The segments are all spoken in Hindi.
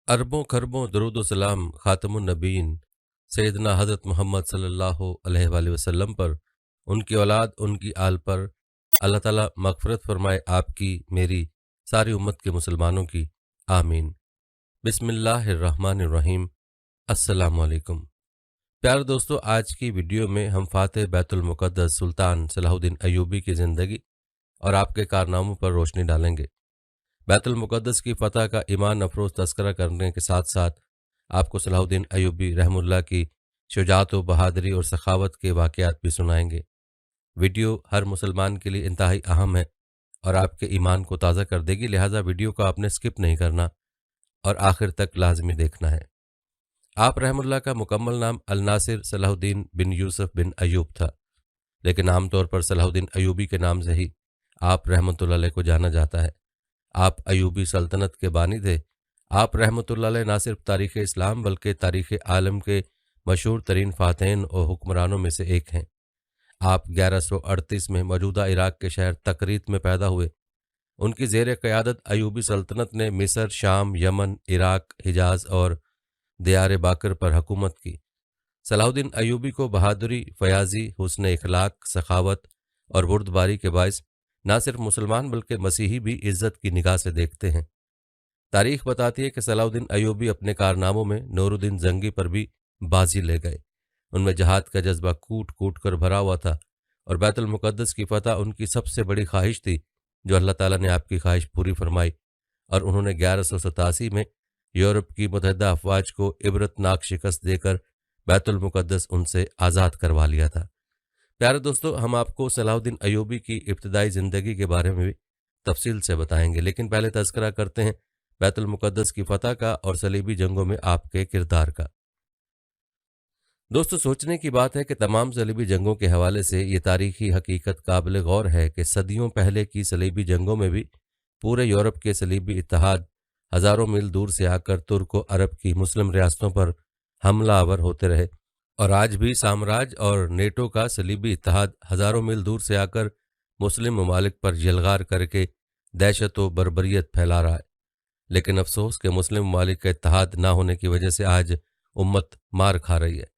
अरबों खरबों दरूद व सलाम ख़ातमुन नबीन सैयदना हज़रत मोहम्मद सल्लल्लाहु अलैहि वसल्लम पर, उनकी औलाद, उनकी आल पर अल्लाह ताला मग़फ़िरत फ़रमाए, आपकी, मेरी, सारी उम्मत के मुसलमानों की। आमीन। बिस्मिल्लाहिर्रहमानिर्रहीम। अस्सलामु अलैकुम। प्यारे दोस्तों, आज की वीडियो में हम फ़ातिह बैतुल मुक़द्दस सुल्तान सलाहुद्दीन अय्यूबी की ज़िंदगी और आपके कारनामों पर रोशनी डालेंगे। बैतुल मुक़द्दस की फ़तह का ईमान अफ़रोज़ तज़किरा करने के साथ साथ आपको सलाहुद्दीन अय्यूबी रहमुल्लाह की शुजाअत व बहादुरी और सखावत के वाक़यात भी सुनाएंगे। वीडियो हर मुसलमान के लिए इंतहाई अहम है और आपके ईमान को ताज़ा कर देगी, लिहाजा वीडियो को आपने स्किप नहीं करना और आखिर तक लाजमी देखना है। आप रहमुल्लाह का मुकम्मल नाम अल नासिर सलाहुद्दीन बिन यूसुफ बिन अय्यूब था, लेकिन आमतौर पर सलाहुद्दीन अय्यूबी के नाम से ही आप रहमतुल्लाह अलैह को जाना जाता है। आप अयूबी सल्तनत के बानी थे। आप रहमतुल्लाह अलैह ना सिर्फ तारीख़ इस्लाम बल्कि तारीख़ आलम के मशहूर तरीन फ़ातहीन और हुक्मरानों में से एक हैं। आप 1138 में मौजूदा इराक़ के शहर तकरीत में पैदा हुए। उनकी ज़ेर क़यादत अयूबी सल्तनत ने मिस्र, शाम, यमन, इराक़, हिजाज़ और दियार बाकर पर हुकूमत की। सलाहुद्दीन अयूबी को बहादुरी, फ़याज़ी, हुस्न इखलाक, सखावत और बुर्दबारी के बायस ना सिर्फ मुसलमान बल्कि मसीही भी इज़्ज़त की निगाह से देखते हैं। तारीख़ बताती है कि सलाहुद्दीन अयूबी अपने कारनामों में नूरुद्दीन जंगी पर भी बाजी ले गए। उनमें जहाद का जज्बा कूट कूट कर भरा हुआ था और बैतुल मुक़द्दस की फ़तह उनकी सबसे बड़ी ख्वाहिश थी, जो अल्लाह ताला ने आपकी ख्वाहिश पूरी फरमाई और उन्होंने 1187 में यूरोप की मुतहदा अफ़वाज को इबरतनाक शिकस्त देकर बैतुल मुक़द्दस उनसे आज़ाद करवा लिया था। प्यारे दोस्तों, हम आपको सलाहुद्दीन अयूबी की इब्तदाई ज़िंदगी के बारे में भी तफसील से बताएंगे, लेकिन पहले तज़किरा करते हैं बैतुल मुक़द्दस की फ़तह का और सलीबी जंगों में आपके किरदार का। दोस्तों, सोचने की बात है कि तमाम सलीबी जंगों के हवाले से ये तारीख़ी हकीकत काबिल गौर है कि सदियों पहले की सलीबी जंगों में भी पूरे यूरोप के सलीबी इत्तेहाद हज़ारों मील दूर से आकर तुर्क व अरब की मुस्लिम रियासतों पर हमला आवर होते रहे और आज भी साम्राज्य और नेटो का सलीबी इत्तेहाद हज़ारों मील दूर से आकर मुस्लिम ममालिक पर यलगार करके दहशत व बर्बरियत फैला रहा है। लेकिन अफसोस कि मुस्लिम ममालिक का इत्तेहाद ना होने की वजह से आज उम्मत मार खा रही है।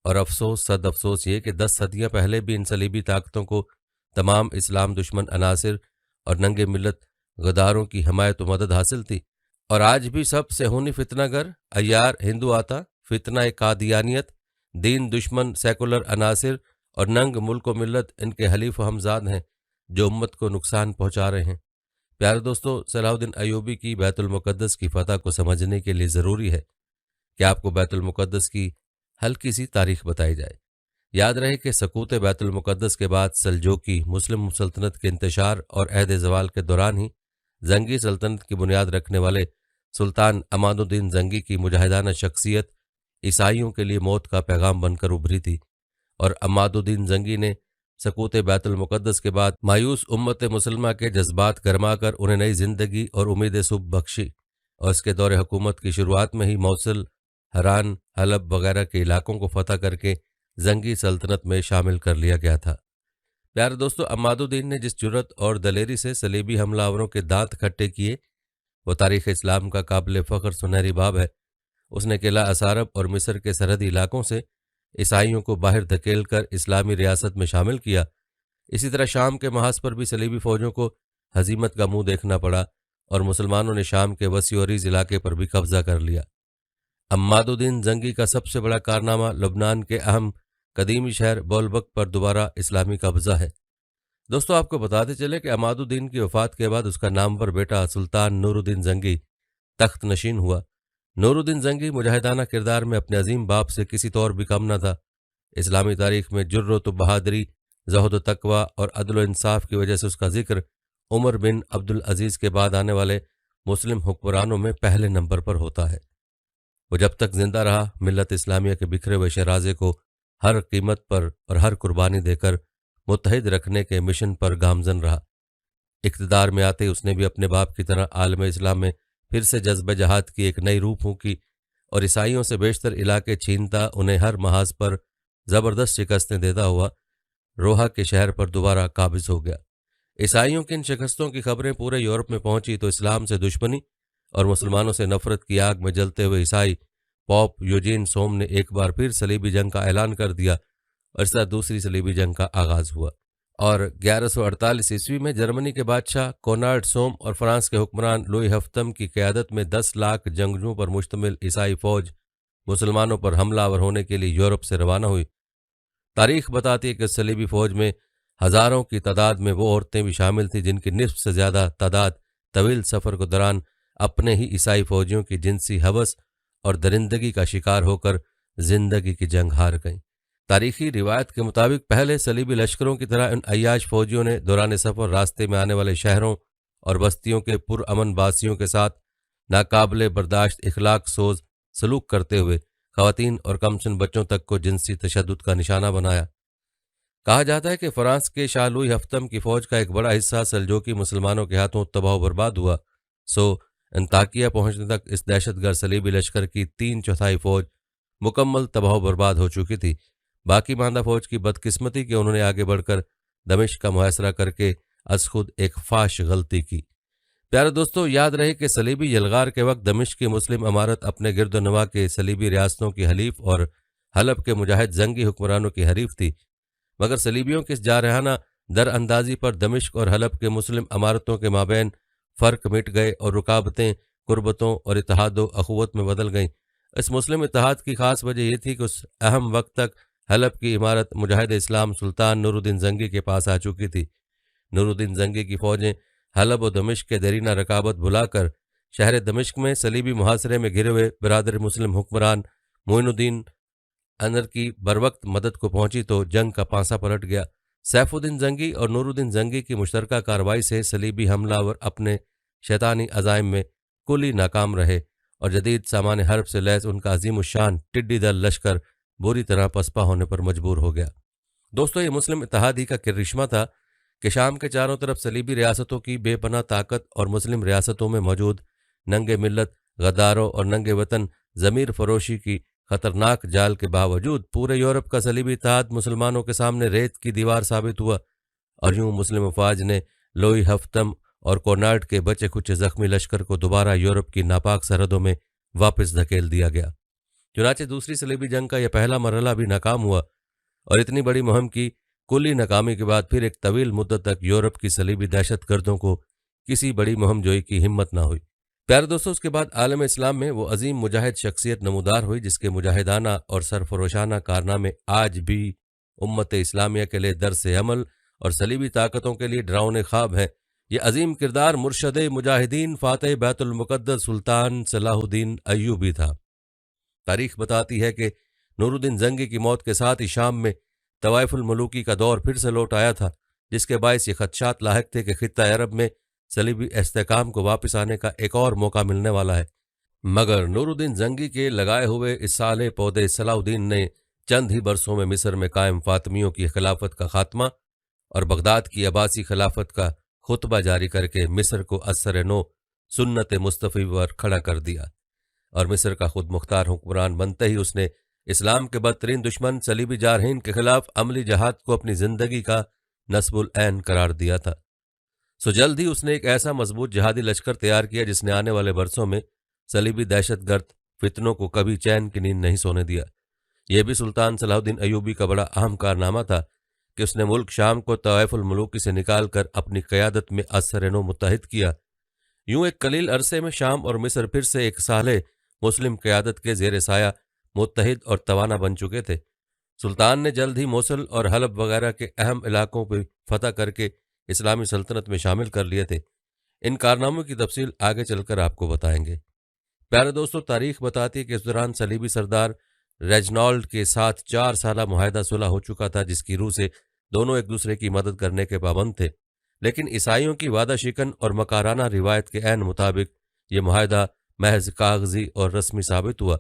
और अफसोस सद अफसोस ये कि 10 सदियाँ पहले भी इन सलीबी ताकतों को तमाम इस्लाम दुश्मन अनासिर और नंगे मिलत गद्दारों की हमायत व मदद हासिल थी और आज भी सब सेहूनी फितनागर अय्यार हिंदू आता फितना कादियानियत दीन दुश्मन सेकुलर अनासिर और नंग मुल्क व मिल्लत इनके हलीफ व हमजाद हैं, जो उम्मत को नुकसान पहुंचा रहे हैं। प्यारे दोस्तों, सलाहुद्दीन अयूबी की बैतुल मुक़द्दस की फ़तह को समझने के लिए ज़रूरी है कि आपको बैतुल मुक़द्दस की हल्की सी तारीख़ बताई जाए। याद रहे कि सकूत बैतुल मुक़द्दस के बाद सल्जूकी मुस्लिम सल्तनत के इंतशार और अहद ज़वाल के दौरान ही जंगी सल्तनत की बुनियाद रखने वाले सुल्तान अमादुद्दीन जंगी की मुजाहिदाना शख्सियत ईसाइयों के लिए मौत का पैगाम बनकर उभरी थी और अमादुद्दीन जंगी ने सकूत बैतुल मुक़द्दस के बाद मायूस उम्मत मुसलमा के जज्बात गरमाकर उन्हें नई ज़िंदगी और उम्मीद सुबह बख्शी और इसके दौरे हुकूमत की शुरुआत में ही मौसल, हरान, हलब वगैरह के इलाकों को फतह करके जंगी सल्तनत में शामिल कर लिया गया था। प्यारे दोस्तों, अमादुद्दीन ने जिस जुर्रत और दलेरी से सलीबी हमलावरों के दांत खट्टे किए, वो तारीख़ इस्लाम का काबिल फ़ख्र सुनहरी बाब है। उसने किला असारब और मिस्र के सरहदी इलाकों से ईसाइयों को बाहर धकेल कर इस्लामी रियासत में शामिल किया। इसी तरह शाम के महाज पर भी सलीबी फ़ौजों को हजीमत का मुंह देखना पड़ा और मुसलमानों ने शाम के वसी और अरीज़ इलाके पर भी कब्जा कर लिया। अम्मादुद्दीन जंगी का सबसे बड़ा कारनामा लबनान के अहम कदीमी शहर बोलबक पर दोबारा इस्लामी कब्जा है। दोस्तों, आपको बताते चले कि अमादुद्दीन की वफ़ात के बाद उसका नामवर बेटा सुल्तान नूरुद्दीन जंगी तख्त नशीन हुआ। नूरुद्दीन जंगी मुजाहिदाना किरदार में अपने अजीम बाप से किसी तौर भी कम न था। इस्लामी तारीख में जुर्रत व बहादुरी, ज़ुहद व तकवा और अदल व इंसाफ की वजह से उसका जिक्र उमर बिन अब्दुल अजीज़ के बाद आने वाले मुस्लिम हुक्मरानों में पहले नंबर पर होता है। वो जब तक जिंदा रहा, मिल्लत इस्लामिया के बिखरे हुए शराजे को हर कीमत पर और हर कुर्बानी देकर मुत्तहिद रखने के मिशन पर गामजन रहा। इक़्तिदार में आते ही उसने भी अपने बाप की तरह आलम इस्लाम में फिर से जज्ब जहाद की एक नई रूह फूंकी और ईसाइयों से बेशतर इलाके छीनता उन्हें हर महाज पर ज़बरदस्त शिकस्तें देता हुआ रोहा के शहर पर दोबारा काबिज हो गया। ईसाइयों की इन शिकस्तों की खबरें पूरे यूरोप में पहुंची तो इस्लाम से दुश्मनी और मुसलमानों से नफरत की आग में जलते हुए ईसाई पॉप यूजीन सोम ने एक बार फिर सलीबी जंग का ऐलान कर दिया और इस तरह दूसरी सलीबी जंग का आगाज हुआ। और 1148 ईस्वी में जर्मनी के बादशाह कोनार्ड सोम और फ्रांस के हुक्मरान लुई हफ्तम की क़यादत में 10 लाख जंगजुओं पर मुश्तमिल ईसाई फौज मुसलमानों पर हमलावर होने के लिए यूरोप से रवाना हुई। तारीख बताती है कि सलीबी फौज में हजारों की तादाद में वो औरतें भी शामिल थीं जिनकी निस्फ से ज़्यादा तादाद तवील सफ़र के दौरान अपने ही ईसाई फौजियों की जिनसी हवस और दरिंदगी का शिकार होकर जिंदगी की जंग हार गईं। तारीखी रिवायत के मुताबिक पहले सलीबी लश्करों की तरह इन अय्याश फौजियों ने दौरान सफ़र रास्ते में आने वाले शहरों और बस्तियों के पुरअमन वासियों के साथ नाकाबिले बर्दाश्त इखलाक सोज सलूक करते हुए खवातीन और कमसिन बच्चों तक को जिनसी तशद्दुद का निशाना बनाया। कहा जाता है कि फ्रांस के शाह लुई हफ्तम की फौज का एक बड़ा हिस्सा सल्जोकी मुसलमानों के हाथों तबाह बर्बाद हुआ। सो अंताकिया पहुंचने तक इस दहशतगर्द सलीबी लश्कर की 3/4 फौज मुकम्मल तबाह बर्बाद हो चुकी थी। बाकी मांदा फौज की बदकिस्मती कि उन्होंने आगे बढ़कर दमिश्क का मुहासरा करके अज खुद एक फाश गलती की। प्यारे दोस्तों, याद रहे कि सलीबी यलगार के वक्त दमिश्क की मुस्लिम अमारत अपने गिरदोनवा के सलीबी रियासतों की हलीफ और हलब के मुजाहिद जंगी हुक्मरानों की हरीफ थी, मगर सलीबियों की इस जारहाना दरअंदाजी पर दमिश्क और हलब के मुस्लिम अमारतों के माबैन फ़र्क मिट गए और रुकावटें कुर्बतों और इत्तेहादो अखुवत में बदल गईं। इस मुस्लिम इत्तेहाद की खास वजह यह थी कि उस अहम वक्त तक हलब की इमारत मुजाहिद इस्लाम सुल्तान नूरुद्दीन जंगी के पास आ चुकी थी। नूरुद्दीन जंगी की फौजें हलब और दमिश्क के देरीना रकाबत भुलाकर शहर दमिश्क में सलीबी मुहासरे में घिरे हुए बिरादर मुस्लिम हुक्मरान मोइनुद्दीन अनर की बरवक्त मदद को पहुंची तो जंग का पांसा पलट गया। सैफुद्दीन जंगी और नूरुद्दीन जंगी की मुश्तरका कार्रवाई से सलीबी हमलावर अपने शैतानी अजाइम में कुली नाकाम रहे और जदीद सामान हर्ब से लैस उनका अजीमुशान टिड्डी दल लश्कर बुरी तरह पसपा होने पर मजबूर हो गया। दोस्तों, ये मुस्लिम इत्तेहादी का किरिश्मा था कि शाम के चारों तरफ सलीबी रियासतों की बेपनाह ताकत और मुस्लिम रियासतों में मौजूद नंगे मिल्लत गद्दारों और नंगे वतन ज़मीर फरोशी की खतरनाक जाल के बावजूद पूरे यूरोप का सलीबी इत्तेहाद मुसलमानों के सामने रेत की दीवार साबित हुआ और यूं मुस्लिम अफवाज ने लोई हफ्तम और कोनार्ड के बचे खुचे जख्मी लश्कर को दोबारा यूरोप की नापाक सरहदों में वापस धकेल दिया गया। चुनाचे दूसरी सलीबी जंग का यह पहला मरहला भी नाकाम हुआ और इतनी बड़ी मुहिम की कुल्ली नाकामी के बाद फिर एक तवील मुद्दत तक यूरोप की सलीबी दहशतगर्दों को किसी बड़ी मुहिम जोई की हिम्मत ना हुई। प्यारे दोस्तों, उसके बाद आलम इस्लाम में वो अजीम मुजाहिद शख्सियत नमूदार हुई जिसके मुजाहिदाना और सरफरोशाना कारनामे आज भी उम्मत इस्लामिया के लिए दर्स अमल और सलीबी ताकतों के लिए डरावने ख्वाब हैं। ये अजीम किरदार मुर्शद मुजाहिदीन फ़ातिह बैतुल मुक़द्दस सुल्तान सलाहुद्दीन अय्यूबी था। तारीख बताती है कि नूरुद्दीन जंगी की मौत के साथ ही शाम में तवाइफुल मलूकी का दौर फिर से लौट आया था, जिसके बायस ये खदशात लाहिक थे कि खित्ता अरब में सलीबी इस्तेकाम को वापस आने का एक और मौका मिलने वाला है। मगर नूरुद्दीन जंगी के लगाए हुए इस साले पौधे सलाहुद्दीन ने चंद ही बरसों में मिस्र में कायम फातमियों की खिलाफत का खात्मा और बगदाद की अब्बासी खिलाफत का खुतबा जारी करके मिस्र को असर नो सुन्नत मुस्तफ़ी पर खड़ा कर दिया और मिस्र का खुद मुख्तार हुक्मरान बनते ही उसने इस्लाम के बदतरीन दुश्मन सलीबी जारहीन के खिलाफ अमली जहाद को अपनी जिंदगी का नस्बुल ऐन करार दिया था। सो जल्द ही उसने एक ऐसा मजबूत जहादी लश्कर तैयार किया जिसने आने वाले बरसों में सलीबी दहशतगर्द फितनों को कभी चैन की नींद नहीं सोने दिया। यह भी सुल्तान सलाहुद्दीन अयूबी का बड़ा अहम कारनामा था कि उसने मुल्क शाम को तवाइफुल मलूकी से निकालकर अपनी क़यादत में असर-ए-नौ मुत्तहिद किया। यूं एक कलील अरसे में शाम और मिस्र फिर से एक साले मुस्लिम क़यादत के ज़ेर साया मुत्तहिद और तवाना बन चुके थे। सुल्तान ने जल्द ही मोसल और हलब वगैरह के अहम इलाकों पर फतह करके इस्लामी सल्तनत में शामिल कर लिए थे। इन कारनामों की तफसील आगे चलकर आपको बताएंगे। प्यारे दोस्तों, तारीख बताती है कि इस दौरान सलीबी सरदार रेजनॉल्ड के साथ 4 साला मुआहदा सुलह हो चुका था, जिसकी रूह से दोनों एक दूसरे की मदद करने के पाबंद थे। लेकिन ईसाइयों की वादा शिकन और मकाराना रिवायत के ऐन मुताबिक ये मुआहदा महज कागजी और रस्मी साबित हुआ।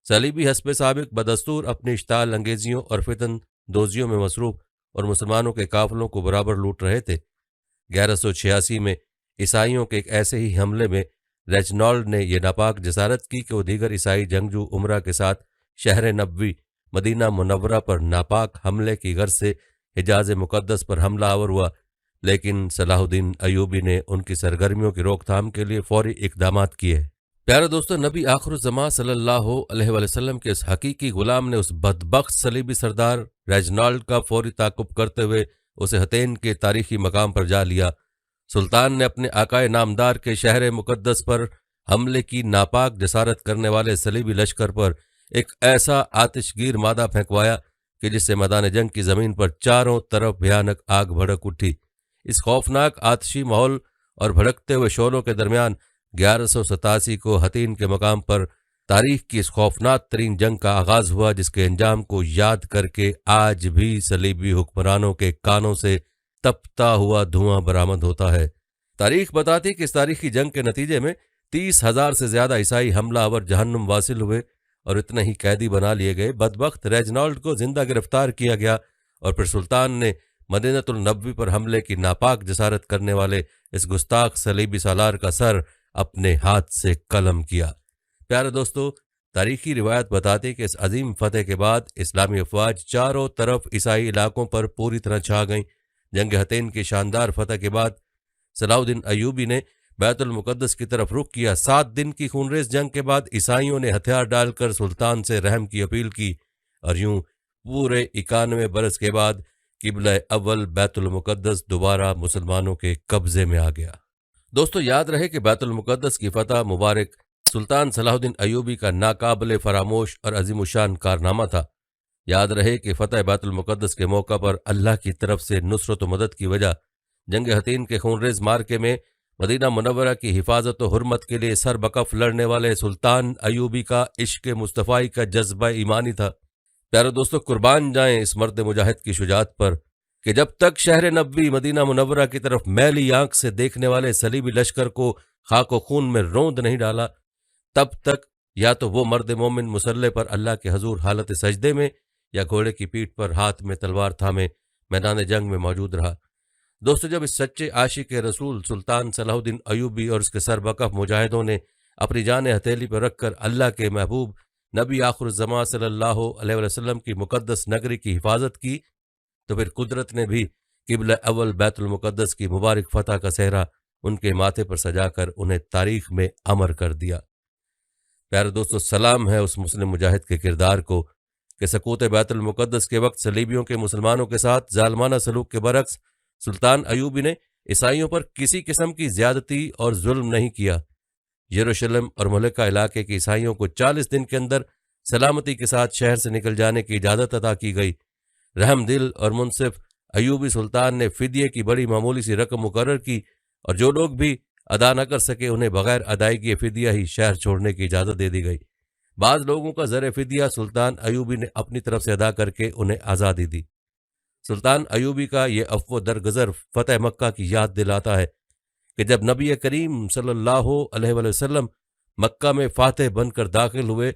सलीबी हस्बे साबिक बदस्तूर अपनी इश्ताल अंगेजियों और फितन दोजियों में मसरूफ और मुसलमानों के काफिलों को बराबर लूट रहे थे। 1186 में ईसाइयों के एक ऐसे ही हमले में रेजनॉल्ड ने यह नापाक जसारत की कि वो दीगर ईसाई जंगजू उमरा के साथ शहर नबवी मदीना मुनव्वरा पर नापाक हमले की गर्ज से हिजाज मुकद्दस पर हमला आवर हुआ, लेकिन सलाहुद्दीन अयूबी ने उनकी सरगर्मियों की रोकथाम के लिए फौरी इकदामात किए। प्यारे दोस्तों, नबी आखिरुज़्ज़मा सल्लल्लाहु अलैहि वसल्लम के उस हकीकी गुलाम ने उस बदबख्त सलीबी सरदार रेजनाल्ड का फौरी ताक़ुब करते हुए उसे हतेन के तारीखी मकाम पर जा लिया। सुल्तान ने अपने आकाए नामदार के शहर मुक़द्दस पर हमले की नापाक जसारत करने वाले सलीबी लश्कर पर एक ऐसा आतिशगीर मादा फेंकवाया कि जिससे मैदान जंग की ज़मीन पर चारों तरफ भयानक आग भड़क उठी। इस खौफनाक आतशी माहौल और भड़कते हुए शोलों के दरमियान 1187 को हतीन के मकाम पर तारीख की इस खौफनाक तरीन जंग का आगाज हुआ, जिसके अंजाम को याद करके आज भी सलीबी हुक्मरानों के कानों से तपता हुआ धुआं बरामद होता है। तारीख बताती कि इस तारीखी जंग के नतीजे में 30,000 से ज्यादा ईसाई हमलावर जहन्नुम वासिल हुए और इतने ही कैदी बना लिए गए। बदबख्त रेजनाल्ड को जिंदा गिरफ्तार किया गया और फिर सुल्तान ने मदीनतुल नबवी पर हमले की नापाक जसारत करने वाले इस गुस्ताख सलीबी सालार का सर अपने हाथ से कलम किया। प्यारे दोस्तों, तारीखी रिवायत बताती कि इस अजीम फतेह के बाद इस्लामी अफवाज चारों तरफ ईसाई इलाकों पर पूरी तरह छा गईं। जंग हतेन की शानदार फतेह के बाद सलाहुद्दीन अयूबी ने बैतुल मुकद्दस की तरफ रुख किया। 7 दिन की खूनरेज जंग के बाद ईसाइयों ने हथियार डालकर सुल्तान से रहम की अपील की और यूं पूरे 91 बरस के बाद किबला अव्वल बैतुल मुकद्दस दोबारा मुसलमानों के कब्जे में आ गया। दोस्तों, याद रहे कि बैतुल मुकद्दस की फतह मुबारक सुल्तान सलाहुद्दीन अयूबी का नाकाबिले फरामोश और अजीमुशान कारनामा था। याद रहे कि फतह बैतुल मुकद्दस के मौका पर अल्लाह की तरफ से नुसरत व मदद की वजह जंग हतीन के खूनरेज मार्के में मदीना मुनव्वरा की हिफाजत व हुर्मत के लिए सर बकफ लड़ने वाले सुल्तान अयूबी का इश्क मुस्तफ़ाई का जज्बा ईमानी था। प्यारे दोस्तों, कुर्बान जाएं इस मर्द मुजाहिद की शुजात पर कि जब तक शहर नबवी मदीना मुनव्वरा की तरफ मैली आंख से देखने वाले सलीबी लश्कर को खाक व खून में रौंद नहीं डाला, तब तक या तो वो मर्द मोमिन मुसल्ले पर अल्लाह के हजूर हालत सजदे में या घोड़े की पीठ पर हाथ में तलवार थामे मैदान जंग में मौजूद रहा। दोस्तों, जब इस सच्चे आशिक रसूल सुल्तान सलाहुद्दीन अयूबी और उसके सरबकफ मुजाहिदों ने अपनी जान हथेली पर रखकर अल्लाह के महबूब नबी आखिरुज़्ज़मा सल्लल्लाहु अलैहि वसल्लम की मुकद्दस नगरी की हिफाजत की, तो फिर कुदरत ने भी किबला अव्वल बैतुल मुकद्दस की मुबारक फतह का सेहरा उनके माथे पर सजाकर उन्हें तारीख में अमर कर दिया। प्यारे दोस्तों, सलाम है उस मुस्लिम मुजाहिद के किरदार को कि सकूत बैतुल मुकद्दस के वक्त सलीबियों के मुसलमानों के साथ जालमाना सलूक के बरक्स सुल्तान अयूबी ने ईसाइयों पर किसी किस्म की ज्यादती और जुल्म नहीं किया। यरूशलेम और मलिका इलाके के ईसाइयों को 40 दिन के अंदर सलामती के साथ शहर से निकल जाने की इजाज़त अता की गई। रहमदिल और मुनसिफ अयूबी सुल्तान ने फिदिये की बड़ी मामूली सी रकम मुकर्रर की और जो लोग भी अदा न कर सके उन्हें बगैर अदायगी फिदिया ही शहर छोड़ने की इजाज़त दे दी गई। बाज़ लोगों का ज़र फिदिया सुल्तान अयूबी ने अपनी तरफ से अदा करके उन्हें आज़ादी दी। सुल्तान अयूबी का ये अफ़्व दरगज़र फ़तेह मक्का की याद दिलाता है कि जब नबी करीम सल्लल्लाहु अलैहि वसल्लम मक्का में फ़ातिह बनकर दाखिल हुए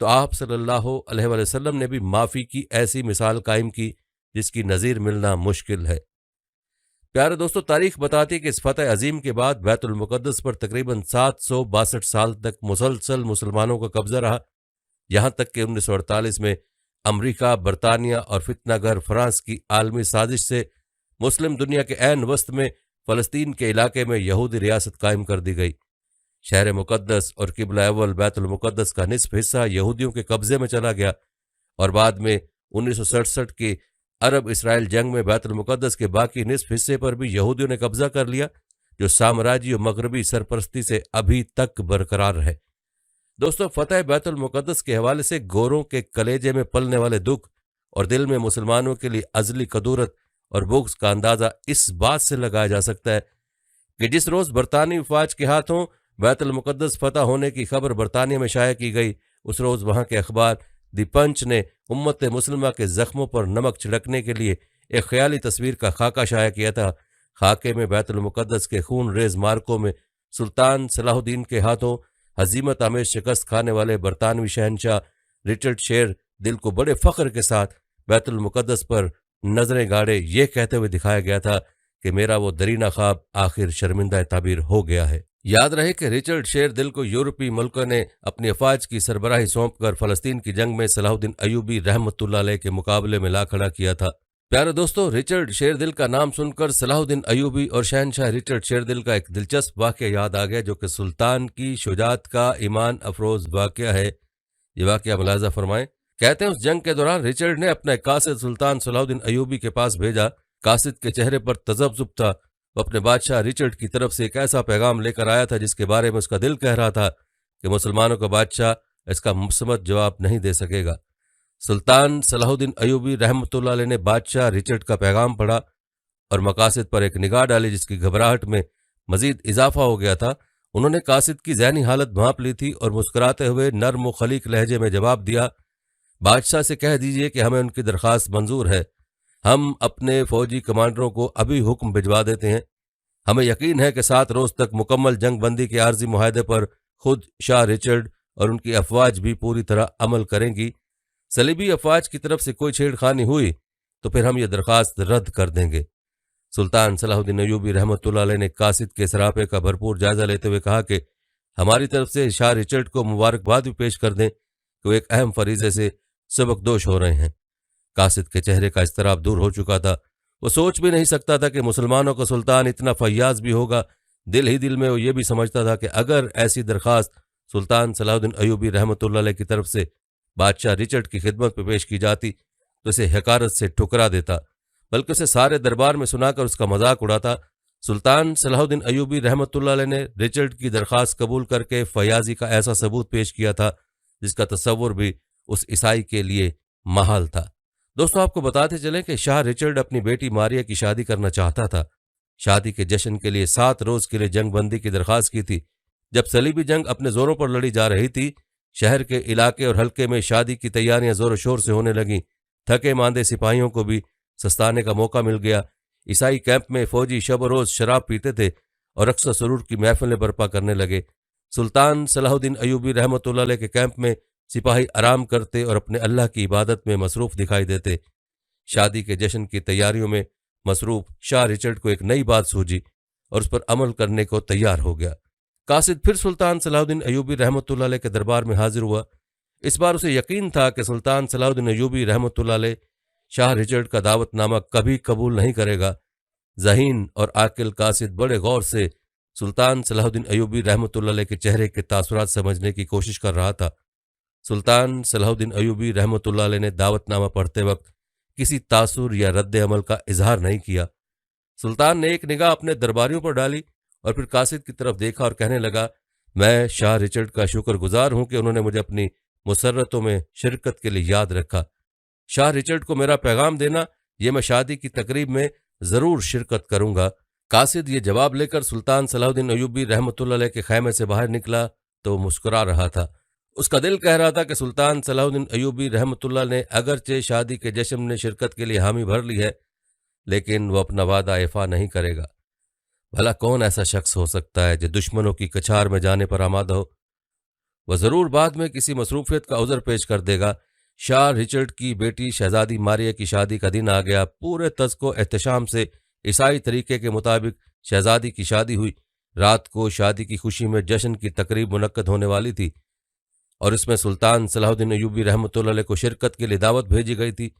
तो आप सल्लल्लाहु अलैहि वसल्लम ने भी माफ़ी की ऐसी मिसाल कायम की जिसकी नज़ीर मिलना मुश्किल है। प्यारे दोस्तों, तारीख बताती कि इस फ़तेह अजीम के बाद बैतुल मुकद्दस पर तकरीबन 762 साल तक मुसलसल मुसलमानों का कब्जा रहा। यहाँ तक कि 1948 में अमरीका, बरतानिया और फितनागर फ्रांस की आलमी साजिश से मुस्लिम दुनिया के ऐन वस्त में फ़लस्तीन के इलाके में यहूदी रियासत कायम कर दी गई। शहर मुकद्दस और किबला अव्वल बैतुल मुकद्दस का निसफ हिस्सा यहूदियों के कब्जे में चला गया और बाद में 1967 की अरब इसराइल जंग में बैतुल मुकद्दस के बाकी निसफ हिस्से पर भी यहूदियों ने कब्जा कर लिया, जो साम्राज्य और मगरबी सरपरस्ती से अभी तक बरकरार है। दोस्तों, फतेह बैतुल मुकद्दस के हवाले से गोरों के कलेजे में पलने वाले दुख और दिल में मुसलमानों के लिए अजली कदूरत और बुग़्ज़ का अंदाज़ा इस बात से लगाया जा सकता है कि जिस रोज़ बरतानवी फ़ौज के हाथों बैतुल मुकद्दस फतह होने की खबर बरतानिया में शाया की गई, उस रोज़ वहाँ के अखबार दी पंच ने उम्मत मुस्लिमा के ज़ख्मों पर नमक छिड़कने के लिए एक ख्याली तस्वीर का खाका शाया किया था। खाके में बैतुल मुकद्दस के खून रेज मार्कों में सुल्तान सलाहुद्दीन के हाथों हजीमत आमेज शिकस्त खाने वाले बरतानवी शहनशाह रिचर्ड शेर दिल को बड़े फ़ख्र के साथ बैतुल मुकद्दस पर नजरें गाड़े ये कहते हुए दिखाया गया था कि मेरा वो दरीना ख्वाब आखिर शर्मिंदा ताबीर हो गया है। याद रहे कि रिचर्ड शेर दिल को यूरोपीय मुल्कों ने अपनी अफवाज की सरबराही सौंप कर फ़लस्तीन की जंग में सलाहुद्दीन अयूबी रहमतुल्लाह अलैह के मुकाबले में ला खड़ा किया था। प्यारे दोस्तों, रिचर्ड शेरदिल का नाम सुनकर सलाहुद्दीन अयूबी और शहनशाह रिचर्ड शेरदिल का एक दिलचस्प वाक़या याद आ गया, जो कि सुल्तान की शुजाअत का ईमान अफरोज वाक़या है। ये वाक़या मुलाज़ा फरमाएं। कहते हैं, उस जंग के दौरान रिचर्ड ने अपना कासिद सुल्तान सलाहुद्दीन अयूबी के पास भेजा। कासिद के चेहरे पर तजब्जुब था। वो अपने बादशाह रिचर्ड की तरफ से एक ऐसा पैगाम लेकर आया था जिसके बारे में उसका दिल कह रहा था कि मुसलमानों का बादशाह इसका मुसम्मत जवाब नहीं दे सकेगा। सुल्तान सलाहुद्दीन अयूबी रहमतुल्लाह अलैह ने बादशाह रिचर्ड का पैगाम पढ़ा और मकासिद पर एक निगाह डाली, जिसकी घबराहट में मजीद इजाफा हो गया था। उन्होंने कासिद की जहनी हालत भांप ली थी और मुस्कुराते हुए नर्म व खलीक लहजे में जवाब दिया, बादशाह से कह दीजिए कि हमें उनकी दरख्वास्त मंजूर है। हम अपने फौजी कमांडरों को अभी हुक्म भिजवा देते हैं। हमें यकीन है कि 7 रोज तक मुकम्मल जंग बंदी के आर्जी मुआहदे पर खुद शाह रिचर्ड और उनकी अफवाज भी पूरी तरह अमल करेंगी। सलीबी अफवाज की तरफ से कोई छेड़खानी हुई तो फिर हम ये दरख्वास्त रद्द कर देंगे। सुल्तान सलाहुद्दीन अयूबी रहमतुल्लाह अलैह ने कासिद के सरापे का भरपूर जायजा लेते हुए कहा कि हमारी तरफ से शाह रिचर्ड को मुबारकबाद भी पेश कर दें कि वो एक अहम फरीजे से सबकदोश हो रहे हैं। कासिद के चेहरे का इस्तराब दूर हो चुका था। वो सोच भी नहीं सकता था कि मुसलमानों का सुल्तान इतना फयाज भी होगा। दिल ही दिल में वो ये भी समझता था कि अगर ऐसी दरख्वास्त सुल्तान सलाहुद्दीन अयूबी रहमतुल्लाह अलैह की तरफ से बादशाह रिचर्ड की खिदमत में पेश की जाती तो इसे हकारत से ठुकरा देता, बल्कि उसे सारे दरबार में सुनाकर उसका मजाक उड़ाता। सुल्तान सलाहुद्दीन अयूबी रहमतुल्लाह अलैह ने रिचर्ड की दरख्वास्त कबूल करके फयाजी का ऐसा सबूत पेश किया था जिसका तस्वुर भी उस ईसाई के लिए महाल था। दोस्तों, आपको बताते चलें कि शाह रिचर्ड अपनी बेटी मारिया की शादी करना चाहता था। शादी के जश्न के लिए 7 रोज के लिए जंग बंदी की दरख्वास्त की थी। जब सलीबी जंग अपने जोरों पर लड़ी जा रही थी, शहर के इलाके और हल्के में शादी की तैयारियां जोर शोर से होने लगीं। थके मांदे सिपाहियों को भी सस्ताने का मौका मिल गया। ईसाई कैंप में फौजी शब रोज शराब पीते थे और अक्सर सरूर की महफिलें बर्पा करने लगे। सुल्तान सलाहुद्दीन अयूबी रहमतुल्लाह अलैह के कैंप में सिपाही आराम करते और अपने अल्लाह की इबादत में मसरूफ दिखाई देते। शादी के जश्न की तैयारियों में मसरूफ शाह रिचर्ड को एक नई बात सूझी और उस पर अमल करने को तैयार हो गया। कासिद फिर सुल्तान सलाहुद्दीन अयूबी रहमतुल्लाह अलैह के दरबार में हाजिर हुआ। इस बार उसे यकीन था कि सुल्तान सलाहुद्दीन अयूबी रहमतुल्लाह अलैह शाह रिचर्ड का दावतनामा कभी कबूल नहीं करेगा। ज़हीन और आकिल कासिद बड़े गौर से सुल्तान सलाहुद्दीन अयूबी रहमतुल्लाह अलैह के चेहरे के तासुरात समझने की कोशिश कर रहा था। सुल्तान सलाहुद्दीन अयूबी रहमतुल्लाह अलैह ने दावतनामा पढ़ते वक्त किसी तासुर या रद्द अमल का इजहार नहीं किया। सुल्तान ने एक निगाह अपने दरबारियों पर डाली और फिर कासिद की तरफ देखा और कहने लगा, मैं शाह रिचर्ड का शुक्रगुजार हूं कि उन्होंने मुझे अपनी मुसर्रतों में शिरकत के लिए याद रखा। शाह रिचर्ड को मेरा पैगाम देना, यह मैं शादी की तकरीब में जरूर शिरकत करूंगा। कासिद ये जवाब लेकर सुल्तान सलाहुद्दीन अयूबी रहमतुल्लाह अलैह के खैमे से बाहर निकला तो मुस्कुरा रहा था। उसका दिल कह रहा था कि सुल्तान सलाहुद्दीन अयूबी रहमतुल्लाह ने अगरचे शादी के जश्न में शिरकत के लिए हामी भर ली है, लेकिन वह अपना वादा इफा नहीं करेगा। भला कौन ऐसा शख्स हो सकता है जो दुश्मनों की कछार में जाने पर आमादा हो। वह जरूर बाद में किसी मसरूफियत का उज़र पेश कर देगा। शाह रिचर्ड की बेटी शहजादी मारिया की शादी का दिन आ गया। पूरे तज़्को एहतशाम से ईसाई तरीके के मुताबिक शहजादी की शादी हुई। रात को शादी की खुशी में जश्न की तकरीब मुनक्कद होने वाली थी और इसमें सुल्तान सलाहुद्दीन अयूबी रहमतुल्लाह अलैह को शिरकत के लिए दावत भेजी गई थी।